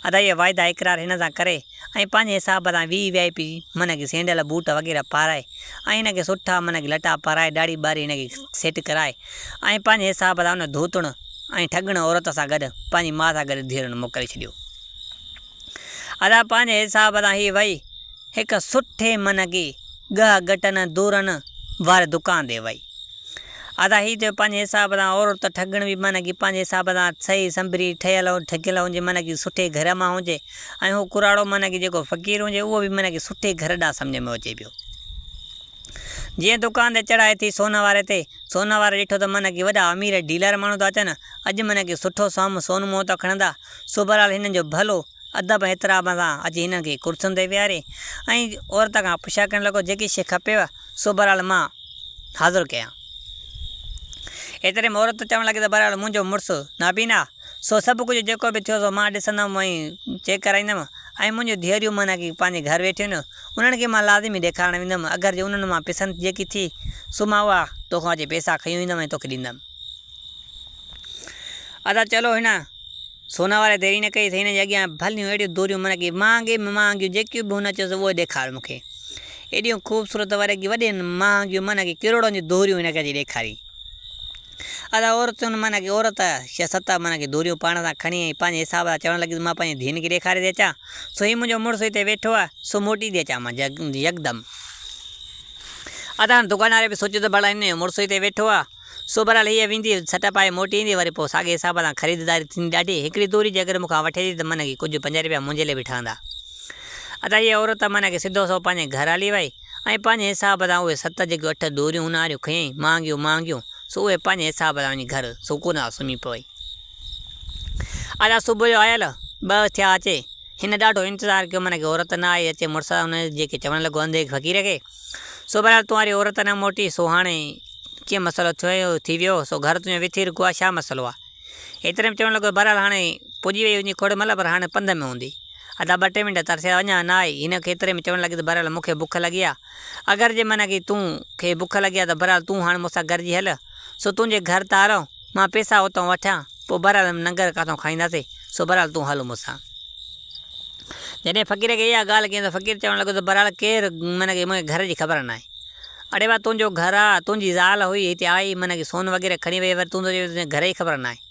अदा इहे वाइदा इक़रार हिन सां करे ऐं पंहिंजे हिसाब सां VIP मन की सैंडल बूट वग़ैरह पाराए ऐं हिन खे सुठा मन की लटा पाराए दाढ़ी ॿारी हिन खे सेट कराए ऐं पंहिंजे हिसाब सां हुन धोतण ऐं ठॻण औरत सां गॾु पंहिंजी माउ सां गॾु धीअरुनि मोकिले छॾियो। अदा पंहिंजे हिसाब सां हीअ वई हिकु सुठे मन की ॻह गटनि दूरनि वारे दुकान ते वई। अदा हीअ चयो पंहिंजे हिसाब सां औरत ठॻण बि मन की पंहिंजे हिसाब सां सही संभरी ठहियल ठगियल हुजे, मन की सुठे घर मां हुजे, ऐं हू कुराड़ो मन की जेको फ़क़ीर हुजे उहो बि मन की सुठे घर ॾांहुं सम्झ में अचे पियो। जीअं दुकान ते चढ़ाए थी सोन वारे ते, सोन वारे ॾिठो त मन की वॾा अमीर डीलर माण्हू था अचनि, अॼु मन की सुठो साम्हूं सोन मुंहं त खणंदा। सो बहरहाल हिननि जो भलो अदब एतिराब सां अची हिननि खे कुर्सियुनि ते विहारे ऐं औरत खां पुछा करणु लॻो जेकी शइ खपेव सो बहरहाल मां हाज़ुरु कयां। एतिरे में औरत चवणु लॻी त बहरहाल मुंहिंजो मुड़ुसु नाबीना, सो सभु कुझु जेको बि थियो सो मां ॾिसंदमि ऐं चेक कराईंदमि, ऐं मुंहिंजियूं धीअरियूं मन की पंहिंजे घर वेठियूं आहिनि, उन्हनि खे मां लाज़िमी ॾेखारणु वेंदुमि। अगरि जे उन्हनि मां पसंदि जेकी थी सो मां उहा तोखां अची पैसा खई ईंदमि ऐं तोखे ॾींदमि। अदा चलो हिन सोना वारे देरी न कई, हिन जे अॻियां भलियूं अहिड़ियूं दूरियूं मन की महांगियूं जेकियूं बि हुन चयोसि उहो ॾेखार मूंखे, एॾियूं ख़ूबसूरत वारे की वॾियूं महांगियूं मन की किरोड़नि जूं दूरियूं हिनखे अची ॾेखारी। अदा औरतुनि मन की औरत 6-7 मन की दूरियूं पाण सां खणी ऐं पंहिंजे हिसाब सां चवणु लॻी मां पंहिंजी धीअनि खे ॾेखारे थी अचां, सो ही मुंहिंजो मुड़ुसु हिते वेठो आहे, सो मोटी थी अचां मां यकदमि। अदा दुकान वारे बि सोचियो त भला हिन जो मुड़ुसु हिते वेठो आहे, सो बहरहाल हीअ वेंदी सट पाए मोटी ईंदी, वरी पोइ साॻे हिसाब सां ख़रीदारी थींदी ॾाढी। हिकिड़ी दूरी जे अगरि मूंखां वठे थी त मन की कुझु 5 रुपया मुंहिंजे लाइ बि ठहंदा। अदा हीअ औरत मन की सिधो सो पंहिंजे घर हली वई ऐं पंहिंजे हिसाब सां उहे 7 जेके 8 दूरियूं हुन वारियूं खयईं महांगियूं, सो उहे पंहिंजे हिसाब सां वञी घर सुकून सां सुम्ही पई। अदा सुबुह जो आयल 2 थिया अचे, हिन ॾाढो इंतज़ारु कयो मन की औरत न आई, अचे मुड़ुसु हुन जेके चवणु लॻो अंधे फ़क़ीर खे, सो बहरहाल तूं वारी औरत न मोटी, सो हाणे कीअं मसइलो थियो थी वियो, सो घर तुंहिंजो विथी रुको आहे, छा मसइलो आहे। एतिरे में चवणु लॻो बहरहाल हाणे पुॼी वई वञी खोड़ महिल, पर हाणे पंध में हूंदी। अदा 2-3 मिंट तरसिया अञा न आई, हिन खे एतिरे में चवणु लॻी त बहरहाल मूंखे बुख लॻी आहे, अगरि जे मन की तूं खे बुख लॻी आहे त बहरहाल तूं हाणे मूंसां गॾिजी हल, सो तुंहिंजे घर तारो मां पैसा उतां वठां, पोइ बहरहाल लंगर किथां खाईंदासीं, सो बहरहाल तूं हल मूंसां। जॾहिं फ़क़ीर खे इहा ॻाल्हि कई त फ़क़ीर चवणु लॻो त बहरहाल केरु मन की मुंहिंजे घर जी ख़बर न आहे। अड़े वाह तुंहिंजो घर आहे, तुंहिंजी ज़ाल हुई हिते आई मन की सोन वग़ैरह खणी वई, वरी तूं तुंहिंजे घर जी ख़बर न आहे।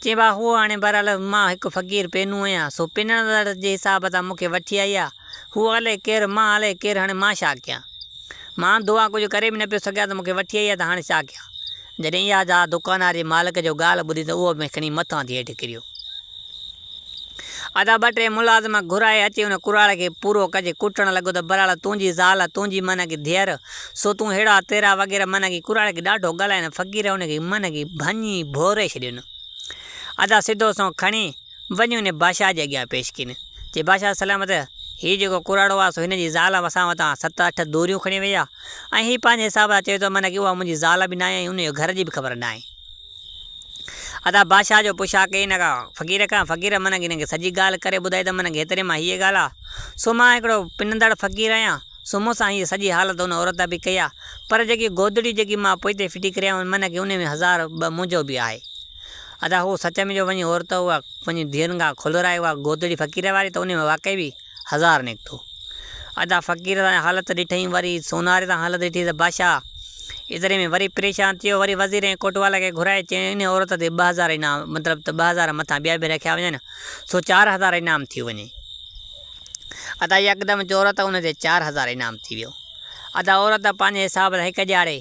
चई भाउ हूअ हाणे बहरहाल मां हिकु फ़क़ीर पेनू आहियां, सो पिनण जे हिसाब सां मूंखे वठी आई आहे, हू हले केरु मां हले केरु, हाणे मां छा कयां, मां दुआ कुझु करे बि न पियो सघियां त मूंखे वठी आई आहे त हाणे छा कयां। जॾहिं इहा जा दुकानदार जे मालिक जो ॻाल्हि ॿुधी त उहो बि खणी मथां थी हेठि किरियो। अदा 2-3 मुलाज़िम घुराए अची हुन कुराड़े खे पूरो कजे, कुटणु लॻो त बहरहाल तुंहिंजी ज़ाल तुंहिंजी मन की धीअर, सो तूं अहिड़ा तेरा वग़ैरह मन की कुराड़े खे ॾाढो ॻाल्हाइनि, फ़क़ीर हुनखे मन की भञी भोरे छॾियुनि। अदा सिधो सो खणी वञी हुन बादशाह जे अॻियां पेश कयनि, चई बादशाह सलामत, हीअ जेको कुराड़ो आहे सो हिन जी ज़ाल असां वटां 7-8 दूरियूं खणी वई आहे, ऐं हीअ पंहिंजे हिसाब सां चए थो मन की उहा मुंहिंजी ज़ाल बि न आहे, हुनजो घर जी बि ख़बर न आहे। अदा बादशाह जो पुछा कई हिन खां फ़क़ीर खां, फ़क़ीर मन की हिनखे सॼी ॻाल्हि करे ॿुधाई त मन की हेतिरे मां हीअ ॻाल्हि आहे, सो मां हिकिड़ो पिनंदड़ फ़क़ीर आहियां, सो मूंसां हीअ सॼी हालत हुन औरत बि कई आहे, पर जेकी गोदड़ी जेकी मां पोइते फिटी करियां मन की उन में 1000 मुंहिंजो बि आहे। अदा हू सच में जो वञी औरत उहा पंहिंजी धीअरुनि खां खुलराए उहा गोदड़ी फ़क़ीर वारी, त उन में वाक़ई बि 1000 निकितो। अदा फ़क़ीर सां हालत ॾिठईं, वरी सोनारे सां हालत ॾिठी त बादशाह एतिरे में वरी परेशान थियो, वरी वज़ीर ऐं कोटवाल खे घुराए चई इन औरत ते 2000 इनाम, मतिलबु त 2000 मथां ॿिया बि रखिया वञनि, सो 4000 इनाम थी वञे। अदा यकदमि औरत उन ते 4000 इनाम थी वियो। अदा औरत पंहिंजे हिसाब सां हिकु ॼाणे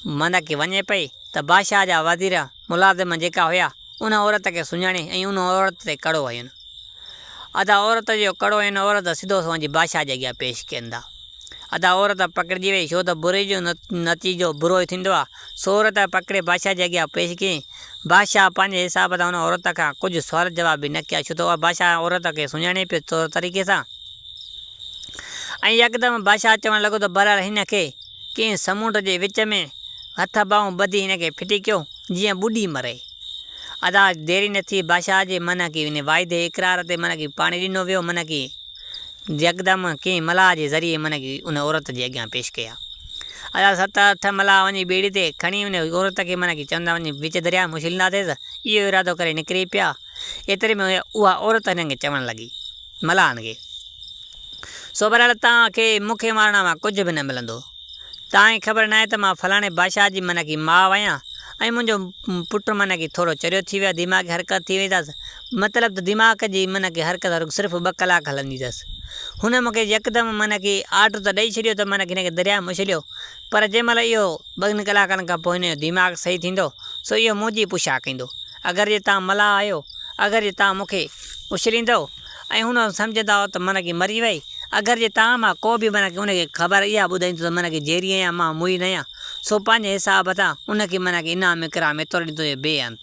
मन की वञे पई त बादशाह जा वज़ीर मुलाज़िम जेका हुया उन औरत खे सुञाणे ऐं उन औरत ते कड़ो हयनि। अदा औरत जो कड़ो हिन औरत सिधो पंहिंजी बादशाह जे अॻियां पेश कनि था। अदा औरत पकड़िजी वई, छो त बुरे जो नतीजो बुरो ई थींदो आहे। सो औरत पकड़े बादशाह जे अॻियां पेश कयईं। बादशाह पंहिंजे हिसाब सां हुन औरत खां कुझु सुवाल जवाब बि न कया, छो त उहा बादशाह औरत खे सुञाणे पियो तौर तरीक़े सां। ऐं यकदमि बादशाह चवणु लॻो त बहरहाल हिन खे कंहिं समुंड जे विच में हथ ॿाहूं ॿधी हिन खे फिटी कयो जीअं ॿुॾी मरे। अदा देरी न थी, बादशाह जे मन की हिन वाइदे इक़रार ते मन की पाणी ॾिनो वियो, मन की यकदमि कंहिं मलाह जे ज़रिए मन की उन औरत जे अॻियां पेश कया। अदा 7-8 मलाह वञी ॿेड़ी ते खणी उन औरत खे मन की चवंदा वञी विच दरिया में मुशिल न थिएसि, इहो इरादो करे निकिरी पिया। एतिरे में उहा औरत हिननि खे चवणु लॻी मलाहनि खे, सो बहरहाल तव्हांखे मूंखे मारण मां कुझु बि न मिलंदो। तव्हांखे ख़बर न आहे त मां फलाणे बादशाह जी मन की माउ आहियां ऐं मुंहिंजो पुटु मन की थोरो चरियो थी वियो आहे, दिमाग़ हरकत थी वई अथसि। मतिलबु त दिमाग़ जी मन की हरकत सिर्फ़ु 2 कलाक हलंदी अथसि। हुन मूंखे यकदमि मन की आर्डर त ॾेई छॾियो त मन की हिनखे दरिया में मुछलियो, पर जंहिं महिल इहो 2 कलाकनि खां पोइ हिन जो दिमाग़ सही थींदो सो इहो मुंहिंजी पुछा कंदो। अगरि जे तव्हां मलाह आहियो, अगरि जे तव्हां मूंखे उछलींदो ऐं हुन सम्झंदा त मन की मरी वई, अगरि जे तव्हां मां को बि मन की उनखे ख़बर इहा ॿुधाईंदो त मन की जहिड़ी आहियां मां मुई न आहियां, सो पंहिंजे हिसाब सां उनखे मन की इनाम इकराम एतिरो ॾींदो बेअंत।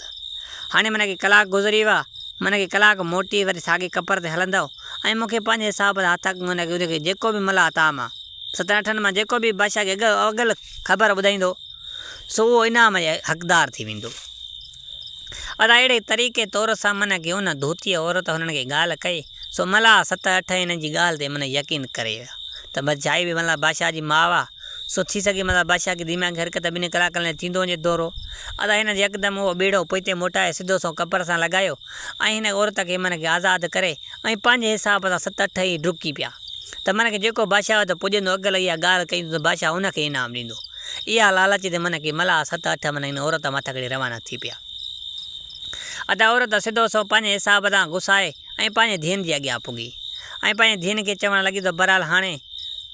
हाणे मन की कलाक गुज़री विया, मन की कलाक मोटी वरी साॻे कपर ते हलंदो ऐं मूंखे पंहिंजे हिसाब सां हथ मन की उनखे जेको बि मलाह तव्हां मां 7-8 मां जेको बि बादशाह खे अगल ख़बर ॿुधाईंदो सो उहो इनाम जो हक़दार थी वेंदो। अदा अहिड़े तरीक़े तौर सां मन की उन धोतीअ औरत हुननि खे ॻाल्हि कई, सो मलाह 7-8 हिन जी ॻाल्हि ते मन यकीन करे विया त बचाई बि मतिलबु बादशाह जी माउ आहे, सो थी सघे मतिलबु बादशाह खे दिमाग़ हरकत 2 कलाकनि लाइ थींदो वञे दौरो। अदा हिन यकदमि उहो ॿेड़ो पोइते मोटाए सिधो सो कपर सां लॻायो ऐं हिन औरत खे मन खे आज़ादु करे ऐं पंहिंजे हिसाब सां 7-8 ई डुकी पिया त मन खे जेको बादशाह वटि पुॼंदो अगल इहा ॻाल्हि कई त बादशाह उनखे इनाम ॾींदो। इहा लालच ते मन की मलाह 7-8 मन हिन औरत मथां करे रवाना थी पिया। अदा औरत सिधो सो पंहिंजे हिसाब सां गुसाए ऐं पंहिंजे धीअनि जे अॻियां पुॻी ऐं पंहिंजे धीअनि खे चवणु लॻी त बहरहाल हाणे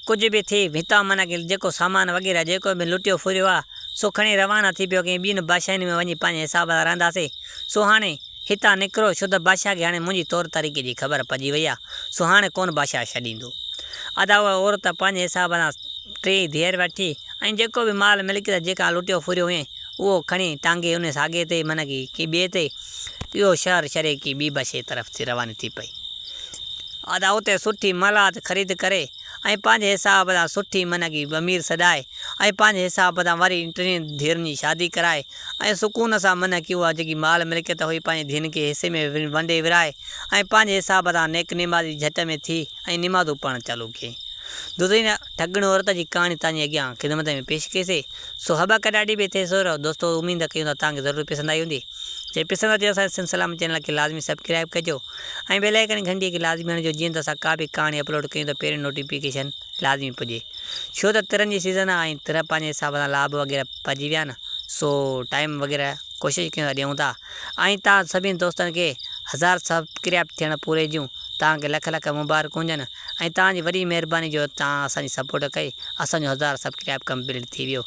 कुझु बि थिए, हितां मन की जेको सामान वग़ैरह जेको बि लुटियो फुरियो आहे सो खणी रवाना थी पियो कि ॿियनि बादशाहनि में वञी पंहिंजे हिसाब सां रहंदासीं। सो हाणे हितां निकिरो, छो त बादशाह खे हाणे मुंहिंजी तौर तरीक़े जी ख़बर पइजी वई आहे, सो हाणे कोन बादशाह छॾींदो। अदा उहा औरत पंहिंजे हिसाब सां 3 धीअर वठी ऐं जेको बि माल मिल्कियत जेका लुटियो फुरियो हुई उहो खणी टांगे उन साॻे ते मन की ॿिए ते इहो शहर छॾे की ॿी बशे तरफ़ थी रवानी थी पई। अदा उते सुठी मलाद ख़रीद करे ऐं पंहिंजे हिसाब सां सुठी मन की अमीर सॾाए ऐं पंहिंजे हिसाब सां वरी 3 धीअरुनि जी शादी कराए ऐं सुकून सां मन की उहा जेकी माल मिल्कियत हुई पंहिंजे धीअनि खे हिसे में वंडे विराए ऐं पंहिंजे हिसाब सां नेक निमाज़ी झट में थी ऐं निमाज़ूं पढ़णु चालू कयईं। दूसरी ठॻण औरत जी कहाणी तव्हांजे अॻियां ख़िदमत में पेश कईसीं। सो हबक ॾाढी बि थिए सो दोस्तों, उमेद कयूं था तव्हांखे ज़रूरु पसंदि आई हूंदी। जे पसंदि अचे असांजे सिलसिला चैनल खे लाज़मी सब्सक्राइब कजो ऐं बेल आइकन घंटी खे लाज़मी हणिजो, जीअं त असां का बि कहाणी अपलोड कयूं त पहिरियों नोटिफिकेशन लाज़मी पुॼे। छो त तिरनि जी सीज़न आहे ऐं तिर पंहिंजे हिसाब सां लाभ वग़ैरह पइजी विया न, सो टाइम वग़ैरह कोशिशि कयूं था ॾियूं था ऐं तव्हां सभिनी दोस्तनि खे 1000 सब्सक्राइब थियण पूरे जूं तव्हांखे लख लख मुबारक हुजनि ऐं तव्हांजी वॾी महिरबानी जो तव्हां असांजी सपोर्ट कई, असांजो 1000 सब्सक्राइब कंप्लीट थी वियो।